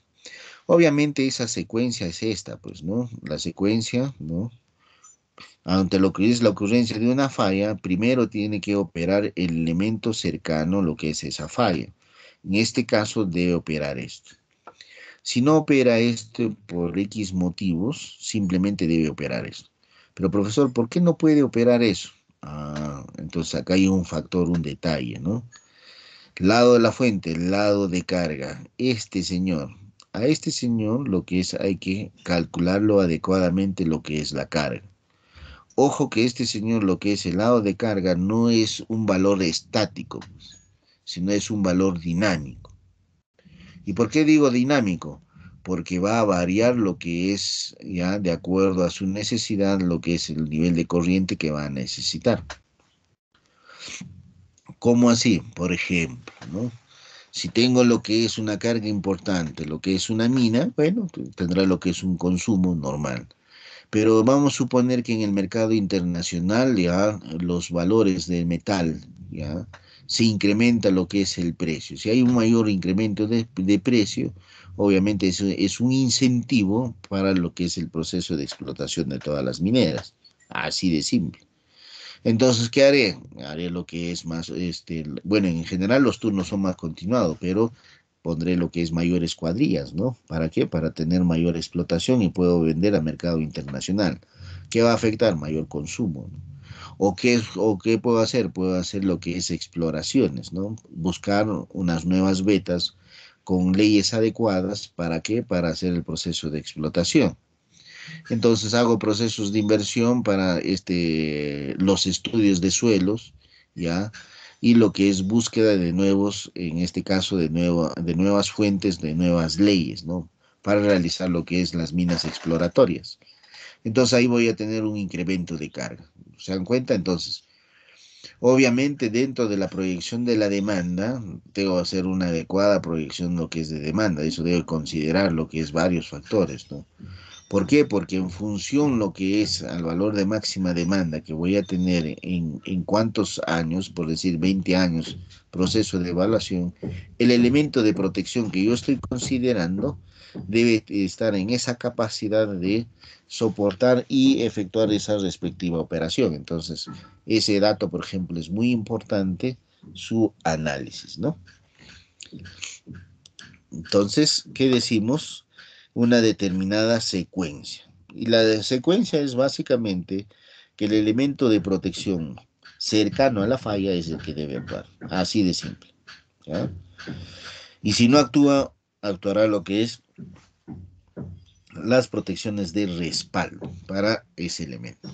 Obviamente esa secuencia es esta, pues, ¿no? La secuencia, ¿no? Ante lo que es la ocurrencia de una falla, primero tiene que operar el elemento cercano a lo que es esa falla. En este caso debe operar esto. Si no opera esto por X motivos, simplemente debe operar esto. Pero profesor, ¿por qué no puede operar eso? Entonces acá hay un factor, un detalle, ¿no? Lado de la fuente, lado de carga. Este señor, a este señor lo que es, hay que calcularlo adecuadamente lo que es la carga. Ojo que este señor, lo que es el lado de carga, no es un valor estático, sino es un valor dinámico. ¿Y por qué digo dinámico? Porque va a variar lo que es, ya de acuerdo a su necesidad, lo que es el nivel de corriente que va a necesitar. ¿Cómo así? Por ejemplo, ¿no? Si tengo lo que es una carga importante, lo que es una mina, bueno, tendrá lo que es un consumo normal. Pero vamos a suponer que en el mercado internacional ya los valores del metal, ya se incrementa lo que es el precio. Si hay un mayor incremento de precio, obviamente eso es un incentivo para lo que es el proceso de explotación de todas las mineras. Así de simple. Entonces, ¿qué haré? Haré lo que es más, bueno, en general los turnos son más continuados, pero pondré lo que es mayores cuadrillas, ¿no? ¿Para qué? Para tener mayor explotación y puedo vender a mercado internacional. ¿Qué va a afectar? Mayor consumo, ¿no? O qué puedo hacer? Puedo hacer lo que es exploraciones, ¿no? Buscar unas nuevas vetas con leyes adecuadas. ¿Para qué? Para hacer el proceso de explotación. Entonces hago procesos de inversión para los estudios de suelos, ¿ya? Y lo que es búsqueda de nuevos, en este caso de nuevas fuentes, de nuevas leyes, ¿no? Para realizar lo que es las minas exploratorias. Entonces ahí voy a tener un incremento de carga. ¿Se dan cuenta? Entonces, obviamente dentro de la proyección de la demanda, tengo que hacer una adecuada proyección de lo que es de demanda. Eso debe considerar lo que es varios factores, ¿no? ¿Por qué? Porque en función lo que es al valor de máxima demanda que voy a tener en cuántos años, por decir 20 años, proceso de evaluación, el elemento de protección que yo estoy considerando debe estar en esa capacidad de soportar y efectuar esa respectiva operación. Entonces, ese dato, por ejemplo, es muy importante su análisis, ¿no? Entonces, ¿qué decimos? Una determinada secuencia. Y la secuencia es básicamente que el elemento de protección cercano a la falla es el que debe actuar. Así de simple. ¿Ya? Y si no actúa, actuará lo que es las protecciones de respaldo para ese elemento.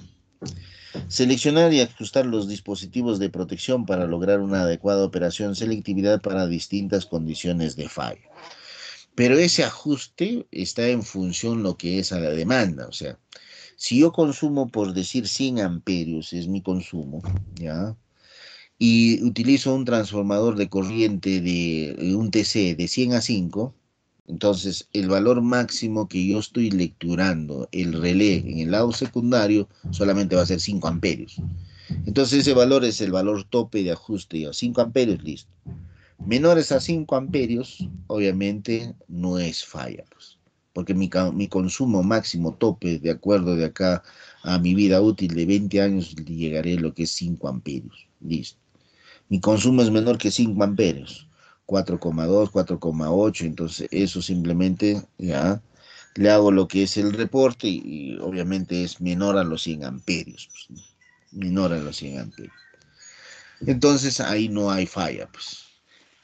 Seleccionar y ajustar los dispositivos de protección para lograr una adecuada operación selectividad para distintas condiciones de falla. Pero ese ajuste está en función lo que es a la demanda. O sea, si yo consumo, por decir, 100 amperios, es mi consumo, ¿ya? Y utilizo un transformador de corriente de un TC de 100 a 5, entonces el valor máximo que yo estoy lecturando, el relé en el lado secundario, solamente va a ser 5 amperios. Entonces ese valor es el valor tope de ajuste. 5 amperios, listo. Menores a 5 amperios, obviamente no es falla, pues, porque mi consumo máximo tope, de acuerdo de acá a mi vida útil de 20 años, llegaré a lo que es 5 amperios. Listo. Mi consumo es menor que 5 amperios, 4,2, 4,8, entonces eso simplemente ya le hago lo que es el reporte y obviamente es menor a los 100 amperios, pues, menor a los 100 amperios. Entonces ahí no hay falla, pues.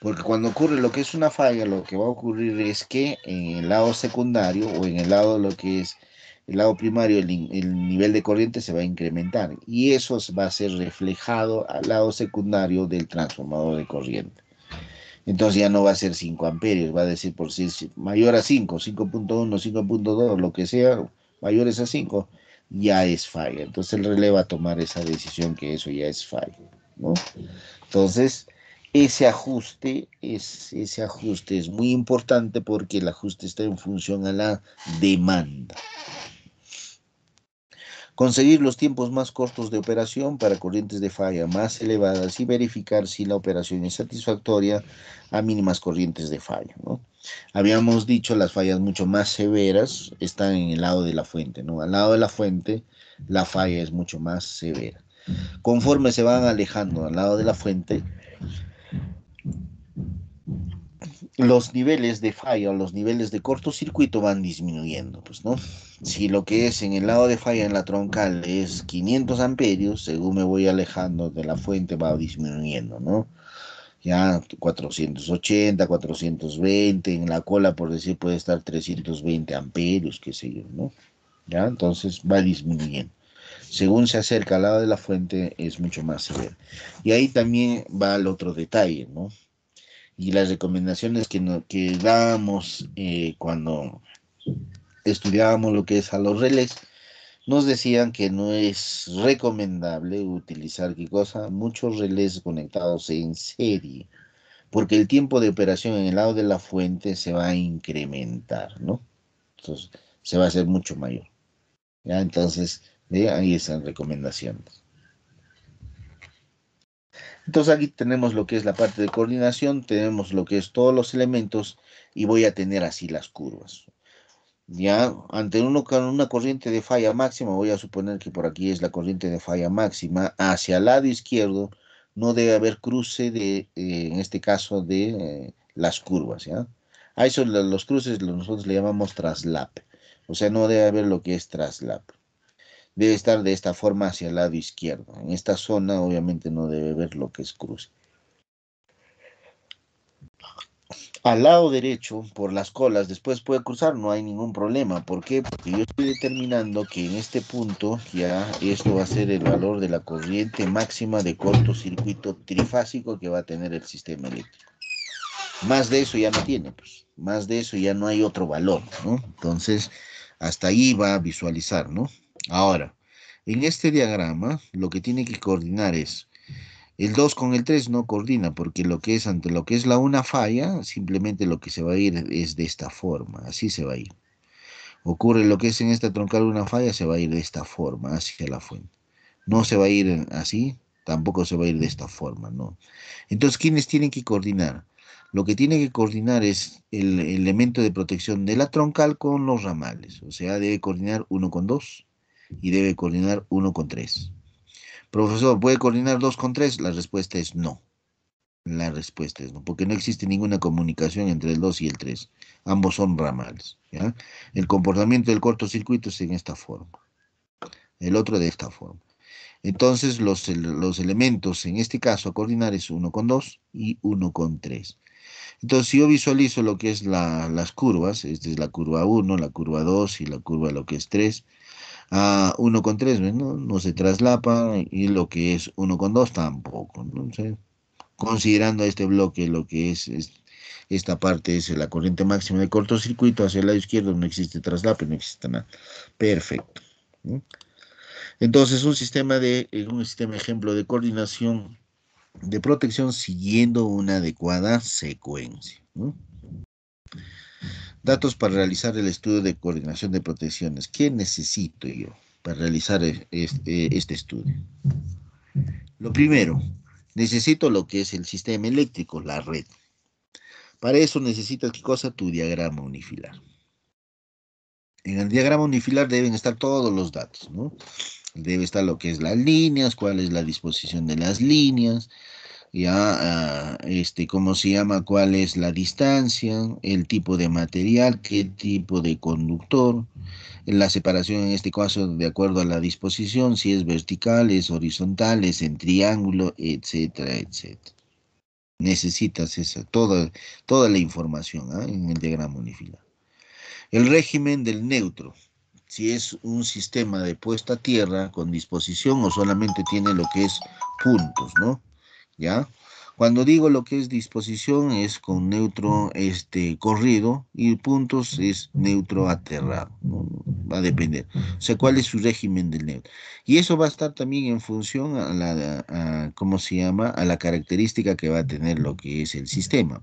Porque cuando ocurre lo que es una falla, lo que va a ocurrir es que en el lado secundario o en el lado de lo que es el lado primario, el nivel de corriente se va a incrementar y eso va a ser reflejado al lado secundario del transformador de corriente. Entonces ya no va a ser 5 amperios, va a decir por si es mayor a 5, 5,1, 5,2, lo que sea, mayores a 5, ya es falla. Entonces el relé va a tomar esa decisión que eso ya es falla, ¿no? Entonces, ese ajuste es muy importante porque el ajuste está en función a la demanda. Conseguir los tiempos más cortos de operación para corrientes de falla más elevadas y verificar si la operación es satisfactoria a mínimas corrientes de falla, ¿no? Habíamos dicho las fallas mucho más severas están en el lado de la fuente, ¿no? Al lado de la fuente la falla es mucho más severa. Conforme se van alejando al lado de la fuente, los niveles de falla o los niveles de cortocircuito van disminuyendo, pues, ¿no? Si lo que es en el lado de falla en la troncal es 500 amperios, según me voy alejando de la fuente va disminuyendo, ¿no? Ya 480, 420, en la cola, por decir, puede estar 320 amperios, qué sé yo, ¿no? Ya, entonces va disminuyendo. Según se acerca al lado de la fuente, es mucho más severo. Y ahí también va el otro detalle, ¿no? Y las recomendaciones que dábamos cuando estudiábamos lo que es a los relés, nos decían que no es recomendable utilizar, ¿qué cosa? Muchos relés conectados en serie, porque el tiempo de operación en el lado de la fuente se va a incrementar, ¿no? Entonces, se va a hacer mucho mayor, ¿ya? Entonces, ahí están recomendaciones. Entonces aquí tenemos lo que es la parte de coordinación, tenemos lo que es todos los elementos y voy a tener así las curvas. Ya, ante una corriente de falla máxima, voy a suponer que por aquí es la corriente de falla máxima, hacia el lado izquierdo no debe haber cruce de, en este caso, de las curvas, ¿ya? A eso los cruces nosotros le llamamos traslap, o sea, no debe haber lo que es traslap. Debe estar de esta forma hacia el lado izquierdo. En esta zona, obviamente, no debe haber lo que es cruce. Al lado derecho, por las colas, después puede cruzar, no hay ningún problema. ¿Por qué? Porque yo estoy determinando que en este punto ya esto va a ser el valor de la corriente máxima de cortocircuito trifásico que va a tener el sistema eléctrico. Más de eso ya no tiene, pues. Más de eso ya no hay otro valor, ¿no? Entonces, hasta ahí va a visualizar, ¿no? Ahora, en este diagrama, lo que tiene que coordinar es el 2 con el 3 no coordina porque lo que es ante lo que es la una falla, simplemente lo que se va a ir es de esta forma, así se va a ir. Ocurre lo que es en esta troncal una falla, se va a ir de esta forma hacia la fuente. No se va a ir así, tampoco se va a ir de esta forma, ¿no? Entonces, ¿quiénes tienen que coordinar? Lo que tiene que coordinar es el elemento de protección de la troncal con los ramales, o sea, debe coordinar uno con 2 y debe coordinar uno con 3. Profesor, ¿puede coordinar 2 con 3? La respuesta es no. La respuesta es no, porque no existe ninguna comunicación entre el 2 y el 3. Ambos son ramales, ¿ya? El comportamiento del cortocircuito es en esta forma, el otro de esta forma. Entonces, los elementos en este caso a coordinar es uno con 2 y uno con 3. Entonces, si yo visualizo lo que es las curvas, esta es la curva uno, la curva 2 y la curva lo que es 3, a 1 con 3 no se traslapa y lo que es uno con 2 tampoco, ¿no? O sea, considerando este bloque lo que es esta parte es la corriente máxima de cortocircuito, hacia el lado izquierdo no existe traslape, no existe nada. Perfecto. ¿No? Entonces, un sistema ejemplo de coordinación de protección siguiendo una adecuada secuencia. ¿No? Datos para realizar el estudio de coordinación de protecciones. ¿Qué necesito yo para realizar este estudio? Lo primero, necesito lo que es el sistema eléctrico, la red. Para eso necesitas, ¿qué cosa? Tu diagrama unifilar. En el diagrama unifilar deben estar todos los datos, ¿no? Debe estar lo que es las líneas, cuál es la disposición de las líneas, ya, cómo se llama, cuál es la distancia, el tipo de material, qué tipo de conductor, la separación en este caso de acuerdo a la disposición, si es vertical, es horizontal, es en triángulo, etcétera, etcétera. Necesitas toda la información, ¿ah? En el diagrama unifilar. El régimen del neutro, si es un sistema de puesta a tierra con disposición o solamente tiene lo que es puntos, ¿no? ¿Ya? Cuando digo lo que es disposición es con neutro corrido y puntos es neutro aterrado, ¿no? Va a depender. O sea, ¿cuál es su régimen del neutro? Y eso va a estar también en función ¿cómo se llama? A la característica que va a tener lo que es el sistema.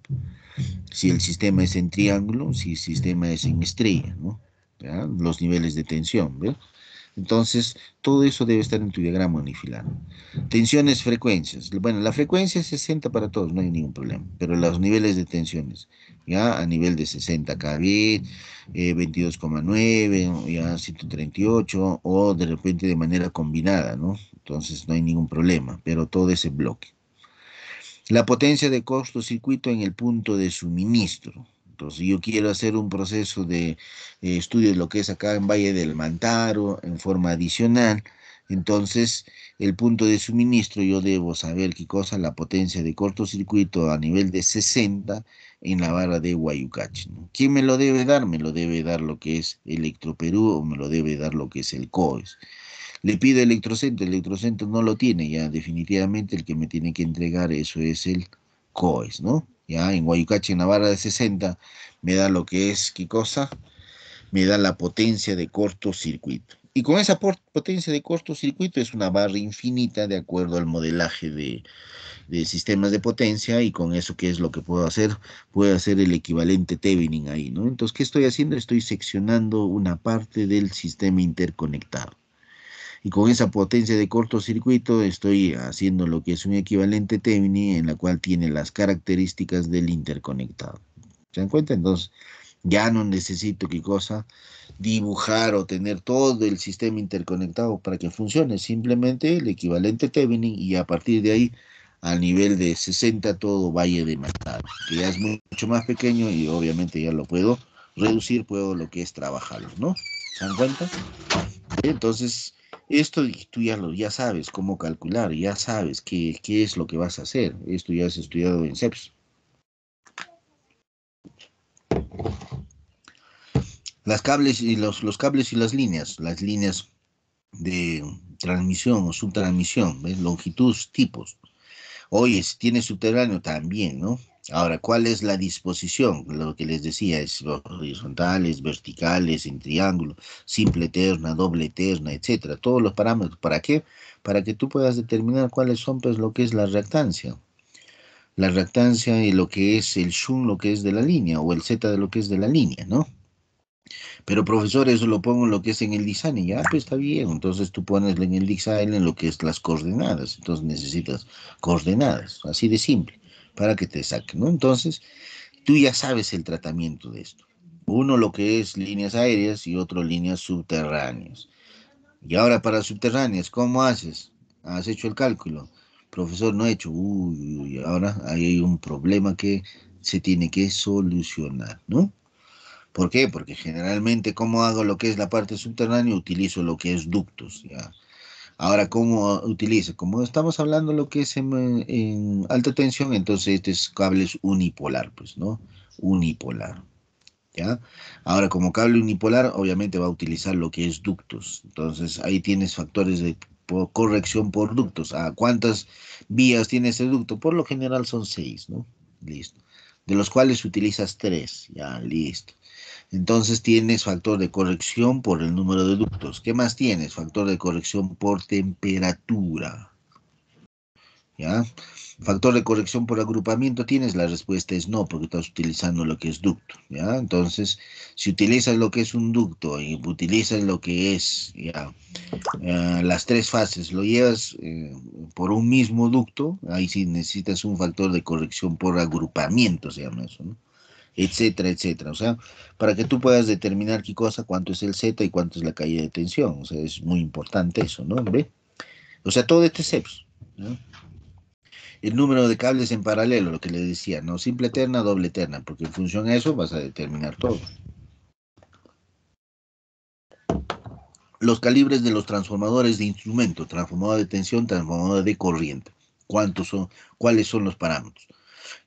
Si el sistema es en triángulo, si el sistema es en estrella, ¿no? ¿Ya? Los niveles de tensión, ¿ves? Entonces, todo eso debe estar en tu diagrama unifilar. Tensiones, frecuencias. Bueno, la frecuencia es 60 para todos, no hay ningún problema. Pero los niveles de tensiones, ya a nivel de 60 kV, 22,9, ya 138, o de repente de manera combinada, ¿no? Entonces no hay ningún problema, pero todo ese bloque. La potencia de cortocircuito en el punto de suministro. Entonces, yo quiero hacer un proceso de estudio de lo que es acá en Valle del Mantaro en forma adicional. Entonces, el punto de suministro, yo debo saber qué cosa, la potencia de cortocircuito a nivel de 60 en la barra de Guayucachi, ¿no? ¿Quién me lo debe dar? Me lo debe dar lo que es Electroperú o me lo debe dar lo que es el COES. Le pido Electrocentro no lo tiene ya, definitivamente el que me tiene que entregar eso es el COES, ¿no? Ya en Guayucache, en Navarra de 60, me da lo que es, ¿qué cosa? Me da la potencia de cortocircuito. Y con esa potencia de cortocircuito es una barra infinita de acuerdo al modelaje de sistemas de potencia y con eso, ¿qué es lo que puedo hacer? Puedo hacer el equivalente Thevenin ahí, ¿no? Entonces, ¿qué estoy haciendo? Estoy seccionando una parte del sistema interconectado. Y con esa potencia de cortocircuito estoy haciendo lo que es un equivalente Thevenin en la cual tiene las características del interconectado. ¿Se dan cuenta? Entonces, ya no necesito qué cosa dibujar o tener todo el sistema interconectado para que funcione. Simplemente el equivalente Thevenin y a partir de ahí, a nivel de 60, todo vaya de matado, que ya es mucho más pequeño y obviamente ya lo puedo reducir, puedo lo que es trabajarlo, ¿no? ¿Se dan cuenta? Entonces, esto tú ya sabes cómo calcular, ya sabes qué es lo que vas a hacer. Esto ya has estudiado en CEPS. Los cables y las líneas de transmisión o subtransmisión, ¿ves? Longitud, tipos. Oye, si tiene subterráneo también, ¿no? Ahora, ¿cuál es la disposición? Lo que les decía es horizontales, verticales, en triángulo, simple terna, doble terna, etcétera. Todos los parámetros. ¿Para qué? Para que tú puedas determinar cuáles son, pues, lo que es la reactancia. La reactancia y lo que es el shun, lo que es de la línea, o el z de lo que es de la línea, ¿no? Pero profesor, eso lo pongo en lo que es en el design y ya, pues está bien. Entonces tú pones en el design en lo que es las coordenadas. Entonces necesitas coordenadas, así de simple, para que te saquen, ¿no? Entonces tú ya sabes el tratamiento de esto. Uno lo que es líneas aéreas y otro líneas subterráneas. Y ahora para subterráneas, ¿cómo haces? ¿Has hecho el cálculo? Profesor, no he hecho. Uy, uy, ahora ahí hay un problema que se tiene que solucionar, ¿no? ¿Por qué? Porque generalmente, ¿cómo hago lo que es la parte subterránea? Utilizo lo que es ductos, ¿ya? Ahora, ¿cómo utilizo? Como estamos hablando lo que es en alta tensión, entonces este es cable unipolar, pues, ¿no? Unipolar, ¿ya? Ahora, como cable unipolar, obviamente va a utilizar lo que es ductos. Entonces, ahí tienes factores de corrección por ductos. ¿A cuántas vías tiene ese ducto? Por lo general son 6, ¿no? Listo. De los cuales utilizas 3, ya, listo. Entonces tienes factor de corrección por el número de ductos. ¿Qué más tienes? Factor de corrección por temperatura. ¿Ya? Factor de corrección por agrupamiento tienes, la respuesta es no, porque estás utilizando lo que es ducto, ¿ya? Entonces, si utilizas lo que es un ducto y utilizas lo que es, ya, las tres fases, lo llevas por un mismo ducto, ahí sí necesitas un factor de corrección por agrupamiento, se llama eso, ¿no? Etcétera, etcétera. O sea, para que tú puedas determinar qué cosa, cuánto es el Z y cuánto es la caída de tensión. O sea, es muy importante eso, ¿no? ¿Ve? O sea, todo este CEPS, ¿no? El número de cables en paralelo, lo que le decía, no simple terna, doble terna, porque en función a eso vas a determinar todo. Los calibres de los transformadores de instrumento, transformador de tensión, transformador de corriente. ¿Cuántos son? ¿Cuáles son los parámetros?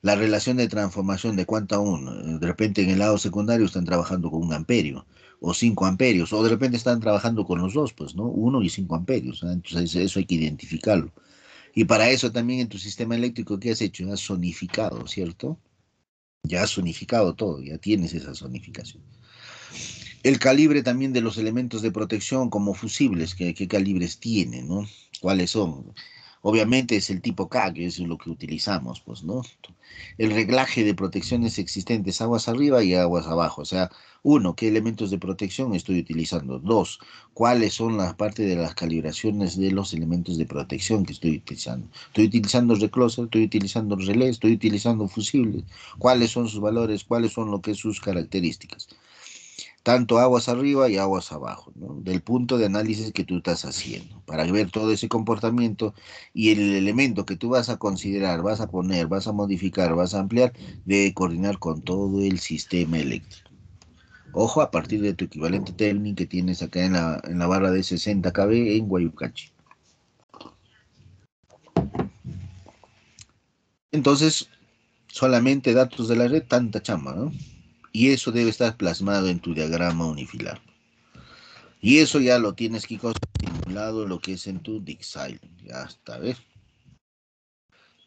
La relación de transformación de cuánto a uno. De repente en el lado secundario están trabajando con 1 amperio o 5 amperios, o de repente están trabajando con los dos, pues, ¿no? 1 y 5 amperios, ¿no? Entonces eso hay que identificarlo. Y para eso también en tu sistema eléctrico, ¿qué has hecho? Has zonificado, ¿cierto? Ya has zonificado todo, ya tienes esa zonificación. El calibre también de los elementos de protección como fusibles, ¿qué calibres tienen, ¿no? ¿Cuáles son? Obviamente es el tipo K, que es lo que utilizamos, pues, ¿no? El reglaje de protecciones existentes, aguas arriba y aguas abajo. O sea, uno, ¿qué elementos de protección estoy utilizando? Dos, ¿cuáles son las partes de las calibraciones de los elementos de protección que estoy utilizando? Estoy utilizando recloser, estoy utilizando relés, estoy utilizando fusibles. ¿Cuáles son sus valores? ¿Cuáles son lo que es sus características? Tanto aguas arriba y aguas abajo, ¿no? Del punto de análisis que tú estás haciendo, para ver todo ese comportamiento y el elemento que tú vas a considerar, vas a poner, vas a modificar, vas a ampliar, debe coordinar con todo el sistema eléctrico. Ojo, a partir de tu equivalente técnico que tienes acá en la barra de 60 kV en Guayucachi. Entonces, solamente datos de la red, tanta chamba, ¿no? Y eso debe estar plasmado en tu diagrama unifilar. Y eso ya lo tienes, Kiko, simulado lo que es en tu Dixile. Ya está, ¿ves?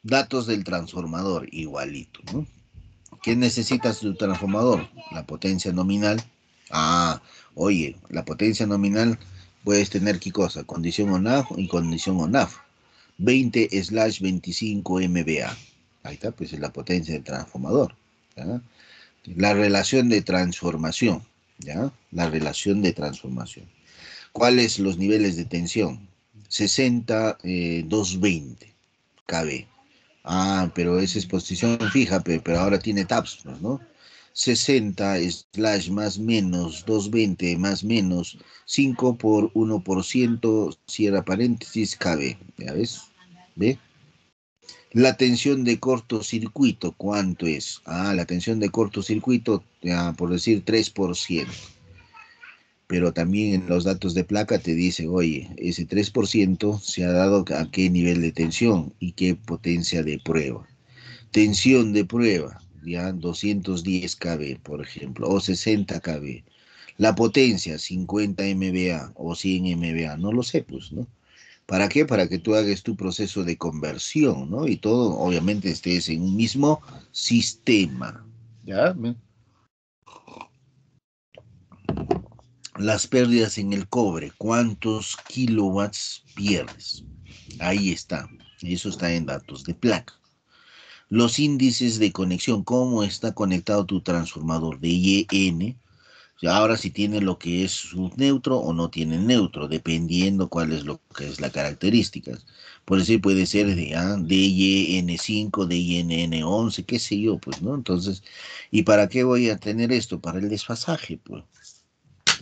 Datos del transformador, igualito, ¿no? ¿Qué necesitas de tu transformador? La potencia nominal. Ah, oye, la potencia nominal puedes tener, ¿qué cosa? Condición ONAF y condición ONAF. 20/25 MVA. Ahí está, pues es la potencia del transformador. ¿Ya? La relación de transformación. ¿Ya? La relación de transformación. ¿Cuáles los niveles de tensión? 60, 220 kb. Ah, pero esa es posición fija, pero ahora tiene taps, pues, ¿no? 60 slash más menos 220 más menos 5 por 1%, cierra paréntesis, kb. ¿Ya ves? ¿Ve? La tensión de cortocircuito, ¿cuánto es? Ah, la tensión de cortocircuito, ya, por decir 3%. Pero también en los datos de placa te dice, oye, ese 3% se ha dado a qué nivel de tensión y qué potencia de prueba. Tensión de prueba, ya 210 kb, por ejemplo, o 60 kb. La potencia, 50 MVA o 100 MVA, no lo sé, pues, ¿no? ¿Para qué? Para que tú hagas tu proceso de conversión, ¿no? Y todo, obviamente, estés en un mismo sistema, ¿ya? Las pérdidas en el cobre, ¿cuántos kilowatts pierdes? Ahí está, eso está en datos de placa. Los índices de conexión, cómo está conectado tu transformador de IN. Ahora si tiene lo que es su neutro o no tiene neutro, dependiendo cuál es lo que es la característica. Por decir, puede ser de DIN5, DIN11, qué sé yo, pues, ¿no? Entonces, ¿y para qué voy a tener esto? Para el desfasaje, pues,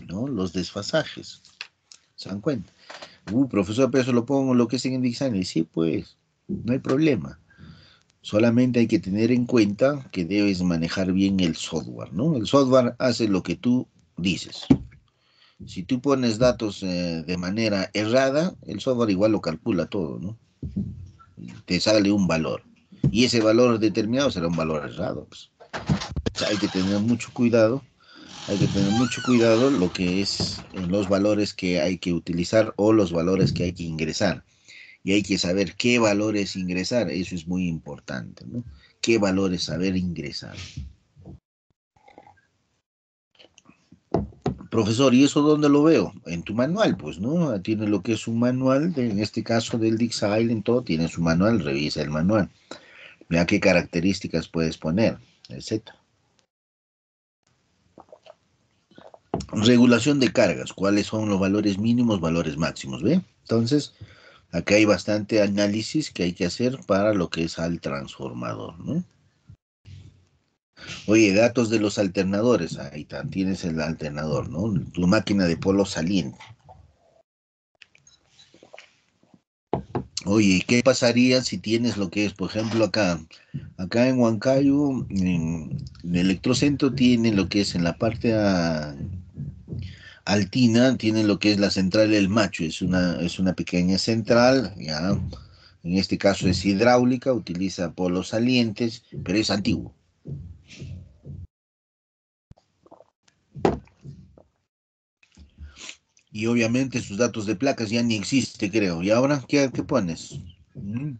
¿no? Los desfasajes, ¿se dan cuenta? Profesor, pero eso lo pongo en lo que es en el design. Y sí, pues, no hay problema. Solamente hay que tener en cuenta que debes manejar bien el software, ¿no? El software hace lo que tú dices. Si tú pones datos de manera errada, el software igual lo calcula todo, ¿no? Te sale un valor. Y ese valor determinado será un valor errado, pues. O sea, hay que tener mucho cuidado. Hay que tener mucho cuidado lo que es los valores que hay que utilizar o los valores que hay que ingresar. Y hay que saber qué valores ingresar. Eso es muy importante, ¿no? ¿Qué valores saber ingresar? Profesor, ¿y eso dónde lo veo? En tu manual, pues, ¿no? Tiene lo que es un manual, en este caso del DeepSilent, todo tiene su manual, revisa el manual. Mira qué características puedes poner, etcétera. Regulación de cargas, ¿cuáles son los valores mínimos, valores máximos? ¿Ve? Entonces, acá hay bastante análisis que hay que hacer para lo que es al transformador, ¿no? Oye, datos de los alternadores, ahí está, tienes el alternador, ¿no? Tu máquina de polo saliente. Oye, ¿qué pasaría si tienes lo que es, por ejemplo, acá en Huancayo, en el electrocentro tiene lo que es en la parte altina, tiene lo que es la central del Macho, es una pequeña central, ya, en este caso es hidráulica, utiliza polos salientes, pero es antiguo. Y obviamente sus datos de placas ya ni existe, creo. ¿Y ahora qué pones? Mm,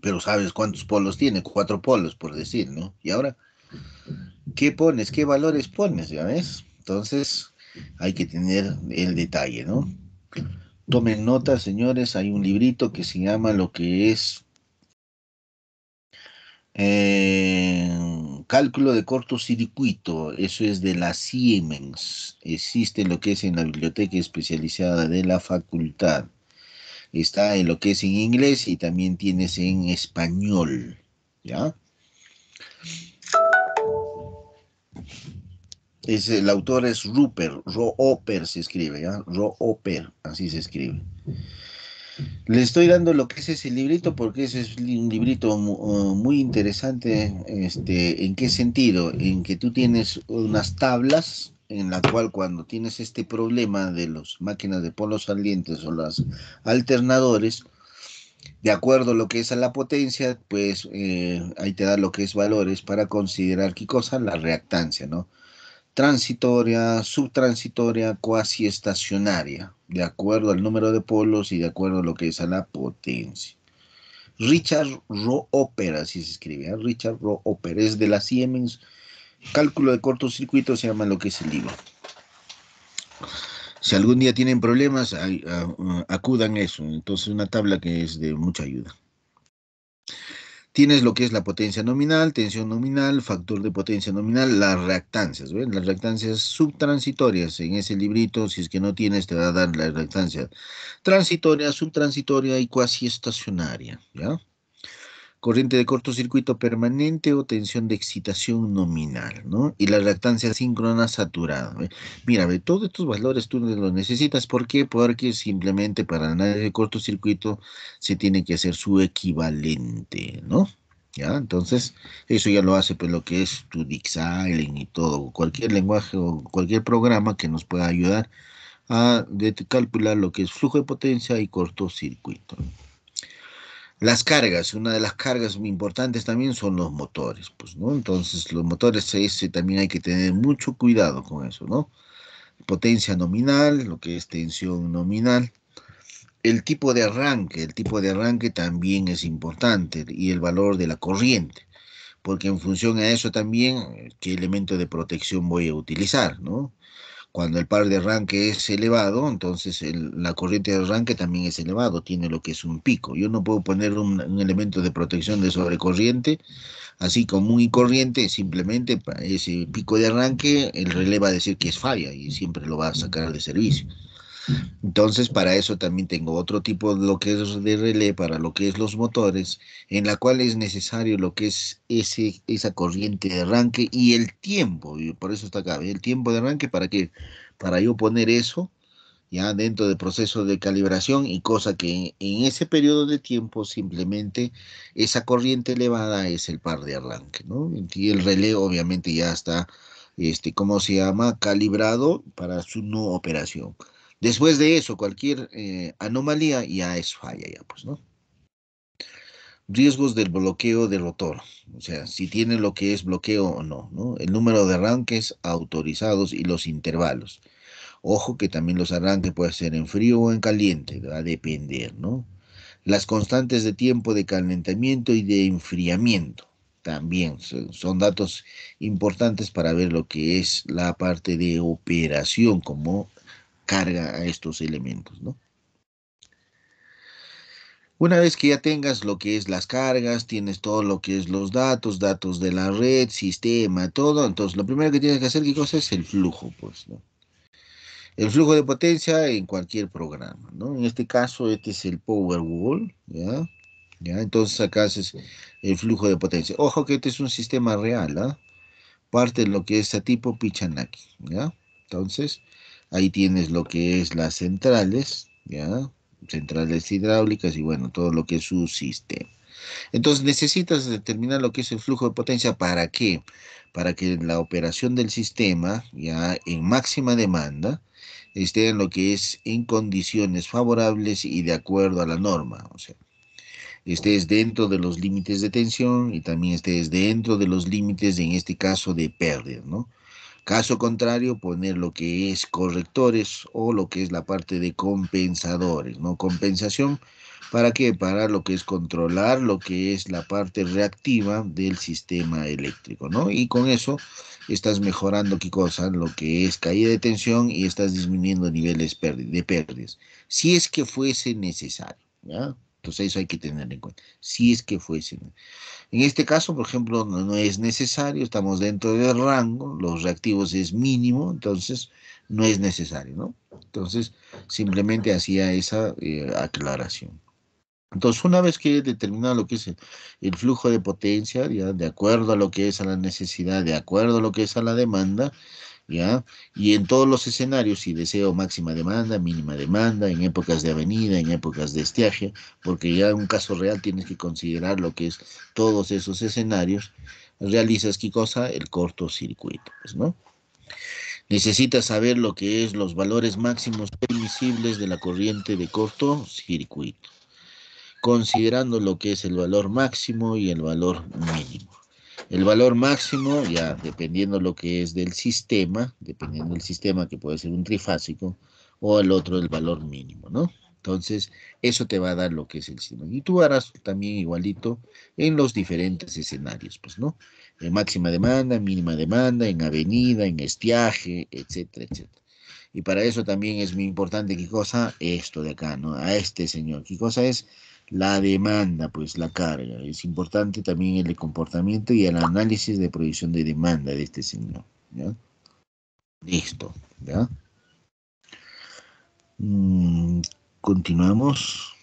Pero sabes cuántos polos tiene, 4 polos, por decir, ¿no? Y ahora, ¿qué pones? ¿Qué valores pones? ¿Ya ves? Entonces, hay que tener el detalle, ¿no? Tomen nota, señores, hay un librito que se llama lo que es cálculo de cortocircuito, eso es de la Siemens, existe lo que es en la biblioteca especializada de la facultad, está en lo que es en inglés y también tienes en español, ¿ya? El autor es Rupert, Rohoper se escribe, ¿ya? Rohoper, así se escribe. Le estoy dando lo que es ese librito porque ese es un librito muy interesante. ¿En qué sentido? En que tú tienes unas tablas en la cual cuando tienes este problema de las máquinas de polos salientes o los alternadores, de acuerdo a lo que es a la potencia, pues ahí te da lo que es valores para considerar qué cosa, la reactancia, ¿no? Transitoria, subtransitoria, cuasi estacionaria, de acuerdo al número de polos y de acuerdo a lo que es a la potencia. Richard Rohoper, así se escribe, ¿eh? Richard Rohoper, es de la Siemens, cálculo de cortocircuito se llama lo que es el libro. Si algún día tienen problemas, acudan a eso, entonces una tabla que es de mucha ayuda. Tienes lo que es la potencia nominal, tensión nominal, factor de potencia nominal, las reactancias, ¿ven? Las reactancias subtransitorias. En ese librito, si es que no tienes, te va a dar la reactancia transitoria, subtransitoria y cuasi estacionaria, ¿ya? Corriente de cortocircuito permanente o tensión de excitación nominal, ¿no? Y la reactancia síncrona saturada. ¿Ve? Mira, ve, todos estos valores tú los necesitas. ¿Por qué? Porque simplemente para el análisis de cortocircuito se tiene que hacer su equivalente, ¿no? ¿Ya? Entonces, eso ya lo hace pues lo que es tu Dixailen y todo, cualquier lenguaje o cualquier programa que nos pueda ayudar a calcular lo que es flujo de potencia y cortocircuito. Las cargas, una de las cargas muy importantes también son los motores, pues, ¿no? Entonces, los motores ese también hay que tener mucho cuidado con eso, ¿no? Potencia nominal, lo que es tensión nominal. El tipo de arranque también es importante y el valor de la corriente, porque en función a eso también, qué elemento de protección voy a utilizar, ¿no? Cuando el par de arranque es elevado, entonces la corriente de arranque también es elevado, tiene lo que es un pico. Yo no puedo poner un elemento de protección de sobrecorriente, así como muy corriente, simplemente para ese pico de arranque, el relé va a decir que es falla y siempre lo va a sacar de servicio. Entonces, para eso también tengo otro tipo de lo que es de relé para lo que es los motores, en la cual es necesario lo que es esa corriente de arranque y el tiempo, y por eso está acá, el tiempo de arranque, ¿para qué? Para yo poner eso ya dentro del proceso de calibración y cosa que en ese periodo de tiempo simplemente esa corriente elevada es el par de arranque, ¿no? Y el relé obviamente ya está, ¿cómo se llama? Calibrado para su no operación. Después de eso, cualquier anomalía ya es falla, ya pues, ¿no? Riesgos del bloqueo del rotor, o sea, si tiene lo que es bloqueo o no, ¿no? El número de arranques autorizados y los intervalos. Ojo que también los arranques pueden ser en frío o en caliente, va a depender, ¿no? Las constantes de tiempo de calentamiento y de enfriamiento también son datos importantes para ver lo que es la parte de operación, cómo carga a estos elementos, ¿no? Una vez que ya tengas lo que es las cargas, tienes todo lo que es los datos, datos de la red, sistema, todo, entonces lo primero que tienes que hacer, ¿qué cosa es? El flujo, pues, ¿no? El flujo de potencia en cualquier programa, ¿no? En este caso, este es el Powerwall, ¿ya? ¿Ya? Entonces acá haces el flujo de potencia. Ojo que este es un sistema real, ¿ah? Parte de lo que es a tipo Pichanaki, ¿ya? Entonces, ahí tienes lo que es las centrales, ¿ya? Centrales hidráulicas y bueno, todo lo que es su sistema. Entonces necesitas determinar lo que es el flujo de potencia. ¿Para qué? Para que la operación del sistema, ya en máxima demanda, esté en lo que es en condiciones favorables y de acuerdo a la norma. O sea, estés dentro de los límites de tensión y también estés dentro de los límites, en este caso, de pérdida, ¿no? Caso contrario, poner lo que es correctores o lo que es la parte de compensadores, ¿no? Compensación, ¿para qué? Para lo que es controlar lo que es la parte reactiva del sistema eléctrico, ¿no? Y con eso estás mejorando, ¿qué cosa? Lo que es caída de tensión y estás disminuyendo niveles de pérdidas. Si es que fuese necesario, ¿ya? Entonces eso hay que tener en cuenta. Si es que fuese necesario. En este caso, por ejemplo, no es necesario, estamos dentro del rango, los reactivos es mínimo, entonces no es necesario, ¿no? Entonces, simplemente hacía esa aclaración. Entonces, una vez que he determinado lo que es el flujo de potencia, ya de acuerdo a lo que es a la necesidad, de acuerdo a lo que es a la demanda, ¿ya? Y en todos los escenarios, si deseo máxima demanda, mínima demanda, en épocas de avenida, en épocas de estiaje, porque ya en un caso real tienes que considerar lo que es todos esos escenarios, realizas qué cosa, el cortocircuito, pues, ¿no? Necesitas saber lo que es los valores máximos permisibles de la corriente de cortocircuito, considerando lo que es el valor máximo y el valor mínimo. El valor máximo, ya dependiendo lo que es del sistema, dependiendo del sistema que puede ser un trifásico, o el otro el valor mínimo, ¿no? Entonces, eso te va a dar lo que es el sistema. Y tú harás también igualito en los diferentes escenarios, pues, ¿no? En máxima demanda, mínima demanda, en avenida, en estiaje, etcétera, etcétera. Y para eso también es muy importante, ¿qué cosa? Esto de acá, ¿no? A este señor. ¿Qué cosa es? La demanda, pues la carga. Es importante también el comportamiento y el análisis de proyección de demanda de este señor. ¿Ya? Listo. ¿Ya? Mm, continuamos.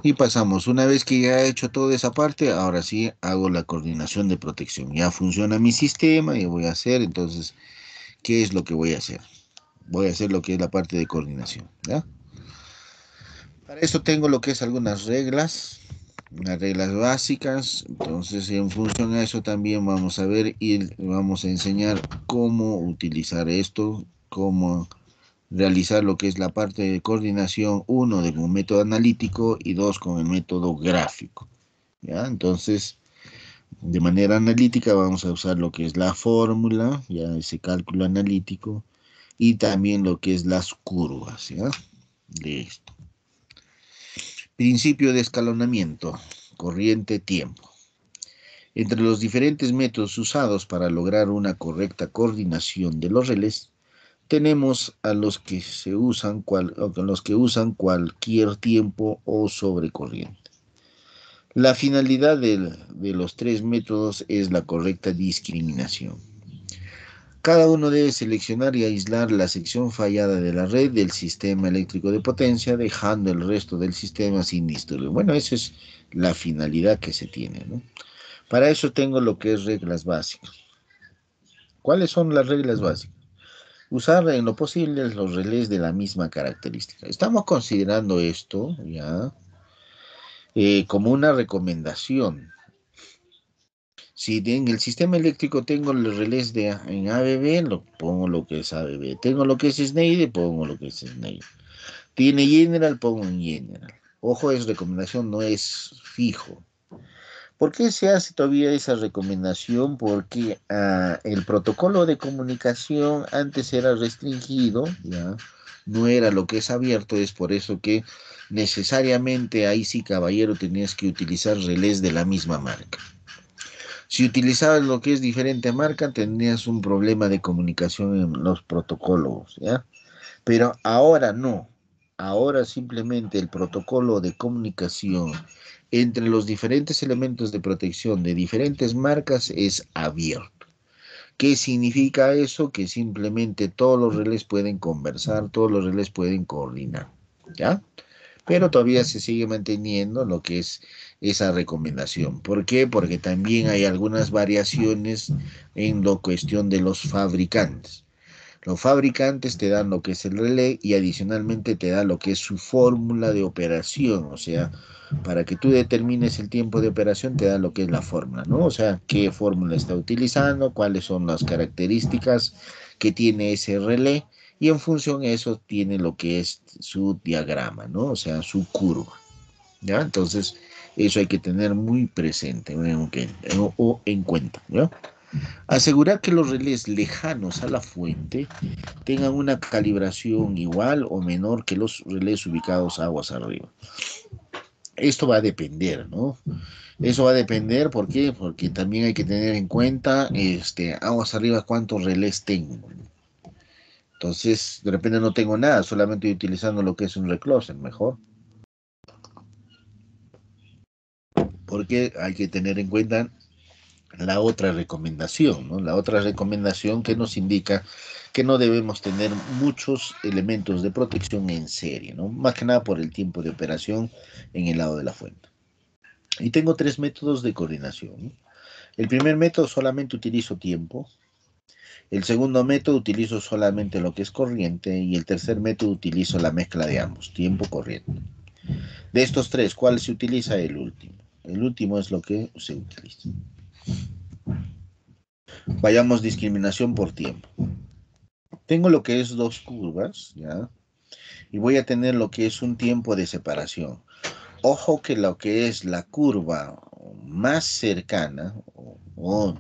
Y pasamos. Una vez que ya he hecho toda esa parte, ahora sí hago la coordinación de protección. Ya funciona mi sistema y voy a hacer, entonces, ¿qué es lo que voy a hacer? Voy a hacer lo que es la parte de coordinación. ¿Ya? Para eso tengo lo que es algunas reglas, unas reglas básicas. Entonces, en función a eso también vamos a ver y vamos a enseñar cómo utilizar esto, cómo realizar lo que es la parte de coordinación, uno, de un método analítico y dos, con el método gráfico. ¿Ya? Entonces, de manera analítica vamos a usar lo que es la fórmula, ya ese cálculo analítico, y también lo que es las curvas, ¿ya? De esto. Principio de escalonamiento, corriente, tiempo. Entre los diferentes métodos usados para lograr una correcta coordinación de los relés, tenemos a los que usan cualquier tiempo o sobrecorriente. La finalidad de los tres métodos es la correcta discriminación. Cada uno debe seleccionar y aislar la sección fallada de la red del sistema eléctrico de potencia, dejando el resto del sistema sin disturbios. Bueno, esa es la finalidad que se tiene, ¿no? Para eso tengo lo que es reglas básicas. ¿Cuáles son las reglas básicas? Usar en lo posible los relés de la misma característica. Estamos considerando esto ya como una recomendación. Si en el sistema eléctrico tengo los relés en ABB, lo pongo lo que es ABB. Tengo lo que es Schneider, pongo lo que es Schneider. Tiene General, pongo en General. Ojo, es recomendación, no es fijo. ¿Por qué se hace todavía esa recomendación? Porque el protocolo de comunicación antes era restringido, ¿ya? No era lo que es abierto, es por eso que necesariamente ahí sí, caballero, tenías que utilizar relés de la misma marca. Si utilizabas lo que es diferente marca, tenías un problema de comunicación en los protocolos, ¿ya? Pero ahora no. Ahora simplemente el protocolo de comunicación entre los diferentes elementos de protección de diferentes marcas es abierto. ¿Qué significa eso? Que simplemente todos los relés pueden conversar, todos los relés pueden coordinar, ¿ya? Pero todavía se sigue manteniendo lo que es esa recomendación. ¿Por qué? Porque también hay algunas variaciones en la cuestión de los fabricantes. Los fabricantes te dan lo que es el relé y adicionalmente te da lo que es su fórmula de operación, o sea, para que tú determines el tiempo de operación te da lo que es la fórmula, ¿no? O sea, qué fórmula está utilizando, cuáles son las características que tiene ese relé y en función de eso tiene lo que es su diagrama, ¿no? O sea, su curva, ¿ya? Entonces, eso hay que tener muy presente o en cuenta, ¿ya? Asegurar que los relés lejanos a la fuente tengan una calibración igual o menor que los relés ubicados aguas arriba. Esto va a depender, ¿no? Eso va a depender, ¿por qué? Porque también hay que tener en cuenta, aguas arriba, cuántos relés tengo. Entonces, de repente no tengo nada, solamente estoy utilizando lo que es un recloser, mejor. Porque hay que tener en cuenta la otra recomendación, ¿no? La otra recomendación que nos indica que no debemos tener muchos elementos de protección en serie, ¿no? Más que nada por el tiempo de operación en el lado de la fuente. Y tengo tres métodos de coordinación, ¿no? El primer método solamente utilizo tiempo. El segundo método utilizo solamente lo que es corriente. Y el tercer método utilizo la mezcla de ambos, tiempo, corriente. De estos tres, ¿cuál se utiliza? El último. El último es lo que se utiliza. Vayamos discriminación por tiempo. Tengo lo que es dos curvas, ¿ya? Y voy a tener lo que es un tiempo de separación. Ojo que lo que es la curva más cercana, o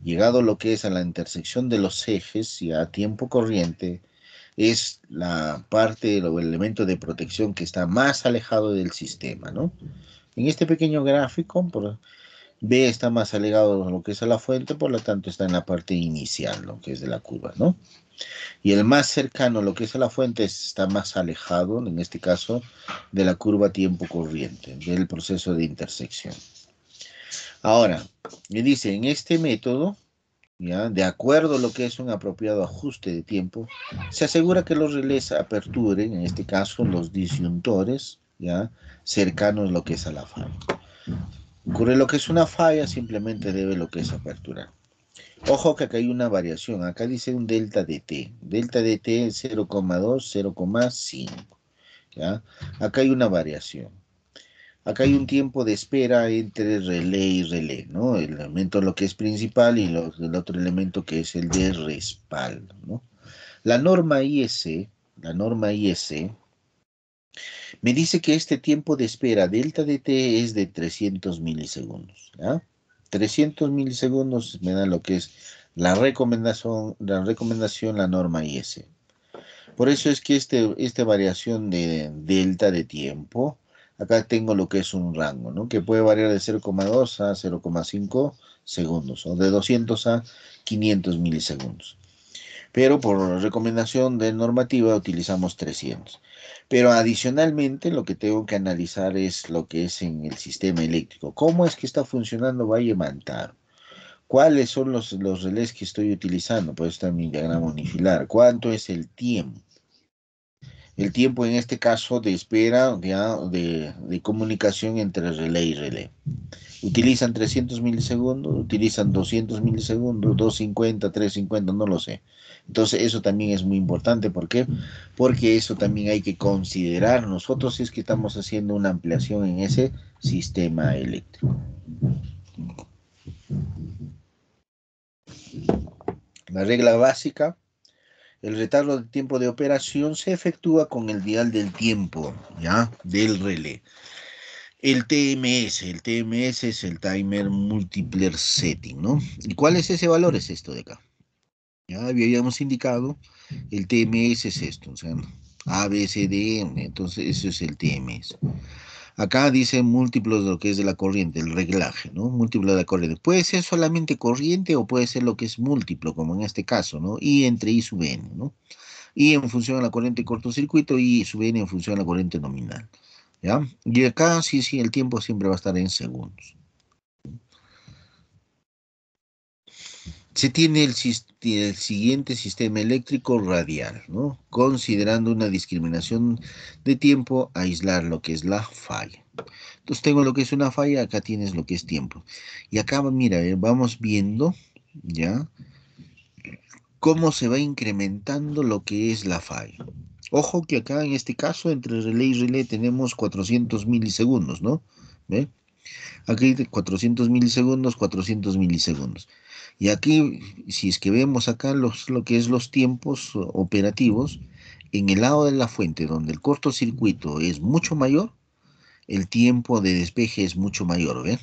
llegado lo que es a la intersección de los ejes, ya a tiempo corriente, es la parte o el elemento de protección que está más alejado del sistema, ¿no? En este pequeño gráfico, B está más alejado de lo que es a la fuente, por lo tanto está en la parte inicial, lo que es de la curva, ¿no? Y el más cercano a lo que es a la fuente está más alejado, en este caso, de la curva tiempo corriente, del proceso de intersección. Ahora, me dice, en este método, ¿ya? De acuerdo a lo que es un apropiado ajuste de tiempo, se asegura que los relés aperturen, en este caso los disyuntores, ¿ya? Cercanos a lo que es a la falla. Ocurre lo que es una falla, simplemente debe lo que es aperturar. Ojo que acá hay una variación, acá dice un delta de t, delta de t es 0,2, 0,5, ¿ya? Acá hay una variación. Acá hay un tiempo de espera entre relé y relé, ¿no? El elemento lo que es principal y el otro elemento que es el de respaldo, ¿no? La norma IEC, la norma IEC, me dice que este tiempo de espera delta de t es de 300 milisegundos, ¿ya? 300 milisegundos me da lo que es la norma IEC. Por eso es que esta variación de delta de tiempo, acá tengo lo que es un rango, ¿no? Que puede variar de 0,2 a 0,5 segundos, o de 200 a 500 milisegundos. Pero por recomendación de normativa utilizamos 300. Pero adicionalmente lo que tengo que analizar es lo que es en el sistema eléctrico. ¿Cómo es que está funcionando Valle Mantaro? ¿Cuáles son los relés que estoy utilizando? Pues está mi diagrama unifilar. ¿Cuánto es el tiempo? El tiempo en este caso de espera de comunicación entre relé y relé. Utilizan 300 milisegundos, utilizan 200 milisegundos, 250, 350, no lo sé. Entonces eso también es muy importante. ¿Por qué? Porque eso también hay que considerar nosotros si es que estamos haciendo una ampliación en ese sistema eléctrico. La regla básica: el retardo de tiempo de operación se efectúa con el dial del tiempo, ¿ya? Del relé. El TMS es el Timer Multiplier Setting, ¿no? ¿Y cuál es ese valor? Es esto de acá. Ya habíamos indicado, el TMS es esto, o sea, A, B, C, D, entonces eso es el TMS. Acá dice múltiplos de lo que es de la corriente, el reglaje, ¿no? Múltiplo de la corriente. Puede ser solamente corriente o puede ser lo que es múltiplo, como en este caso, ¿no? I entre I sub N, ¿no? I en función de la corriente cortocircuito y sub N en función de la corriente nominal, ¿ya? Y acá sí, el tiempo siempre va a estar en segundos. Se tiene el siguiente sistema eléctrico radial, ¿no? Considerando una discriminación de tiempo, aislar lo que es la falla. Entonces tengo lo que es una falla, acá tienes lo que es tiempo. Y acá, mira, vamos viendo, ¿ya? Cómo se va incrementando lo que es la falla. Ojo que acá en este caso, entre relé y relé, tenemos 400 milisegundos, ¿no? ¿Ve? Aquí 400 milisegundos, 400 milisegundos. Y aquí, si es que vemos acá lo que es los tiempos operativos, en el lado de la fuente, donde el cortocircuito es mucho mayor, el tiempo de despeje es mucho mayor, ¿ven?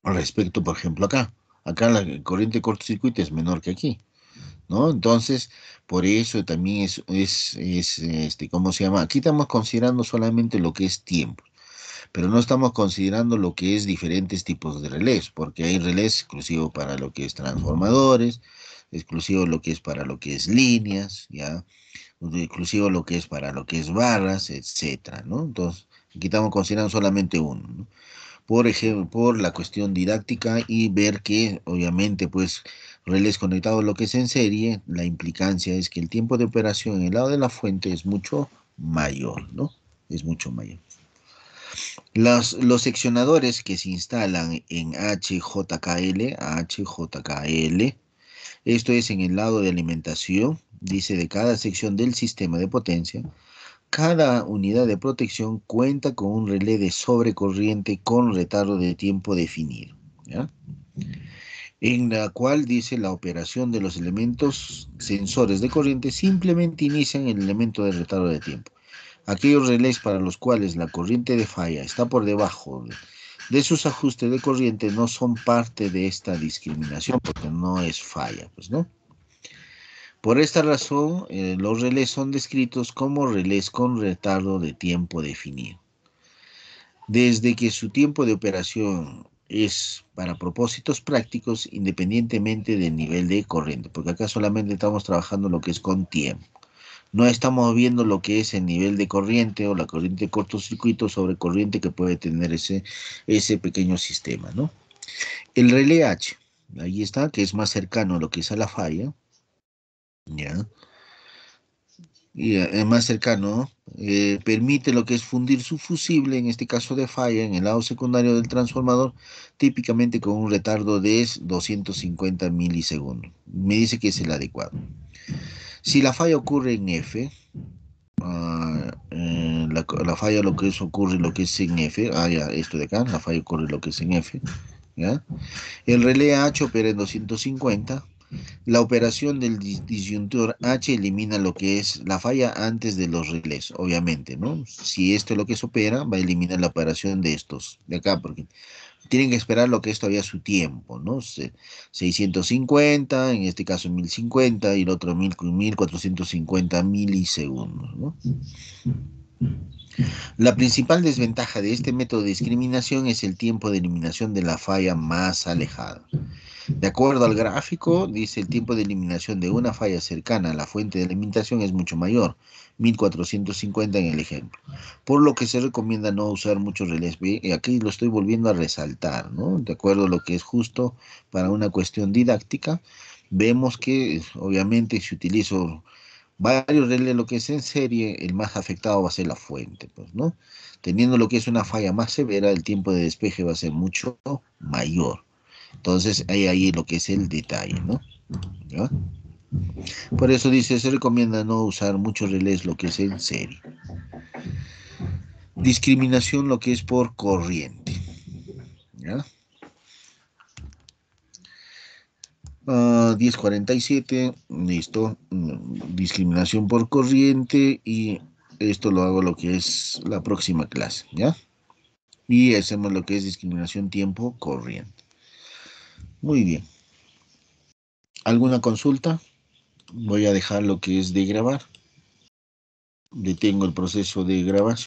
Respecto, por ejemplo, acá. Acá la corriente de cortocircuito es menor que aquí, ¿no? Entonces, por eso también ¿cómo se llama? Aquí estamos considerando solamente lo que es tiempo, pero no estamos considerando lo que es diferentes tipos de relés, porque hay relés exclusivos para lo que es transformadores, exclusivo lo que es para lo que es líneas, ¿ya? Exclusivo lo que es para lo que es barras, etcétera, ¿no? Entonces, aquí estamos considerando solamente uno, ¿no? Por ejemplo, por la cuestión didáctica y ver que, obviamente, pues, relés conectados a lo que es en serie, la implicancia es que el tiempo de operación en el lado de la fuente es mucho mayor, ¿no? Es mucho mayor. Los seccionadores que se instalan en HJKL, esto es en el lado de alimentación, dice de cada sección del sistema de potencia, cada unidad de protección cuenta con un relé de sobrecorriente con retardo de tiempo definido, ¿ya? En la cual dice la operación de los elementos sensores de corriente simplemente inician el elemento de retardo de tiempo. Aquellos relés para los cuales la corriente de falla está por debajo de sus ajustes de corriente no son parte de esta discriminación porque no es falla, pues, ¿no? Por esta razón, los relés son descritos como relés con retardo de tiempo definido. Desde que su tiempo de operación es para propósitos prácticos independientemente del nivel de corriente, porque acá solamente estamos trabajando lo que es con tiempo. No estamos viendo lo que es el nivel de corriente o la corriente de cortocircuito sobre corriente que puede tener ese pequeño sistema, ¿no? El relé H, ahí está, que es más cercano a lo que es a la falla, ¿ya? Y es más cercano, permite lo que es fundir su fusible, en este caso de falla, en el lado secundario del transformador, típicamente con un retardo de 250 milisegundos. Me dice que es el adecuado. Si la falla ocurre en F, la falla lo que es ocurre lo que es en F, ya, esto de acá, la falla ocurre lo que es en F, ¿ya? El relé H opera en 250. La operación del disyuntor H elimina lo que es la falla antes de los relés, obviamente, ¿no? Si esto es lo que se opera, va a eliminar la operación de estos, de acá, porque tienen que esperar lo que es todavía su tiempo, ¿no? 650, en este caso 1050, y el otro 1450 milisegundos, ¿no? La principal desventaja de este método de discriminación es el tiempo de eliminación de la falla más alejada. De acuerdo al gráfico, dice el tiempo de eliminación de una falla cercana a la fuente de alimentación es mucho mayor, 1450 en el ejemplo, por lo que se recomienda no usar muchos relés B, y aquí lo estoy volviendo a resaltar, ¿no? De acuerdo a lo que es justo para una cuestión didáctica, vemos que obviamente si utilizo varios relés, lo que es en serie, el más afectado va a ser la fuente, pues, ¿no? Teniendo lo que es una falla más severa, el tiempo de despeje va a ser mucho mayor. Entonces, hay ahí lo que es el detalle, ¿no? ¿Ya? Por eso dice, se recomienda no usar muchos relés, lo que es en serie. Discriminación, lo que es por corriente. ¿Ya? 1047, listo. Discriminación por corriente y esto lo hago lo que es la próxima clase, ¿ya? Y hacemos lo que es discriminación tiempo corriente. Muy bien. ¿Alguna consulta? Voy a dejar lo que es de grabar. Detengo el proceso de grabación.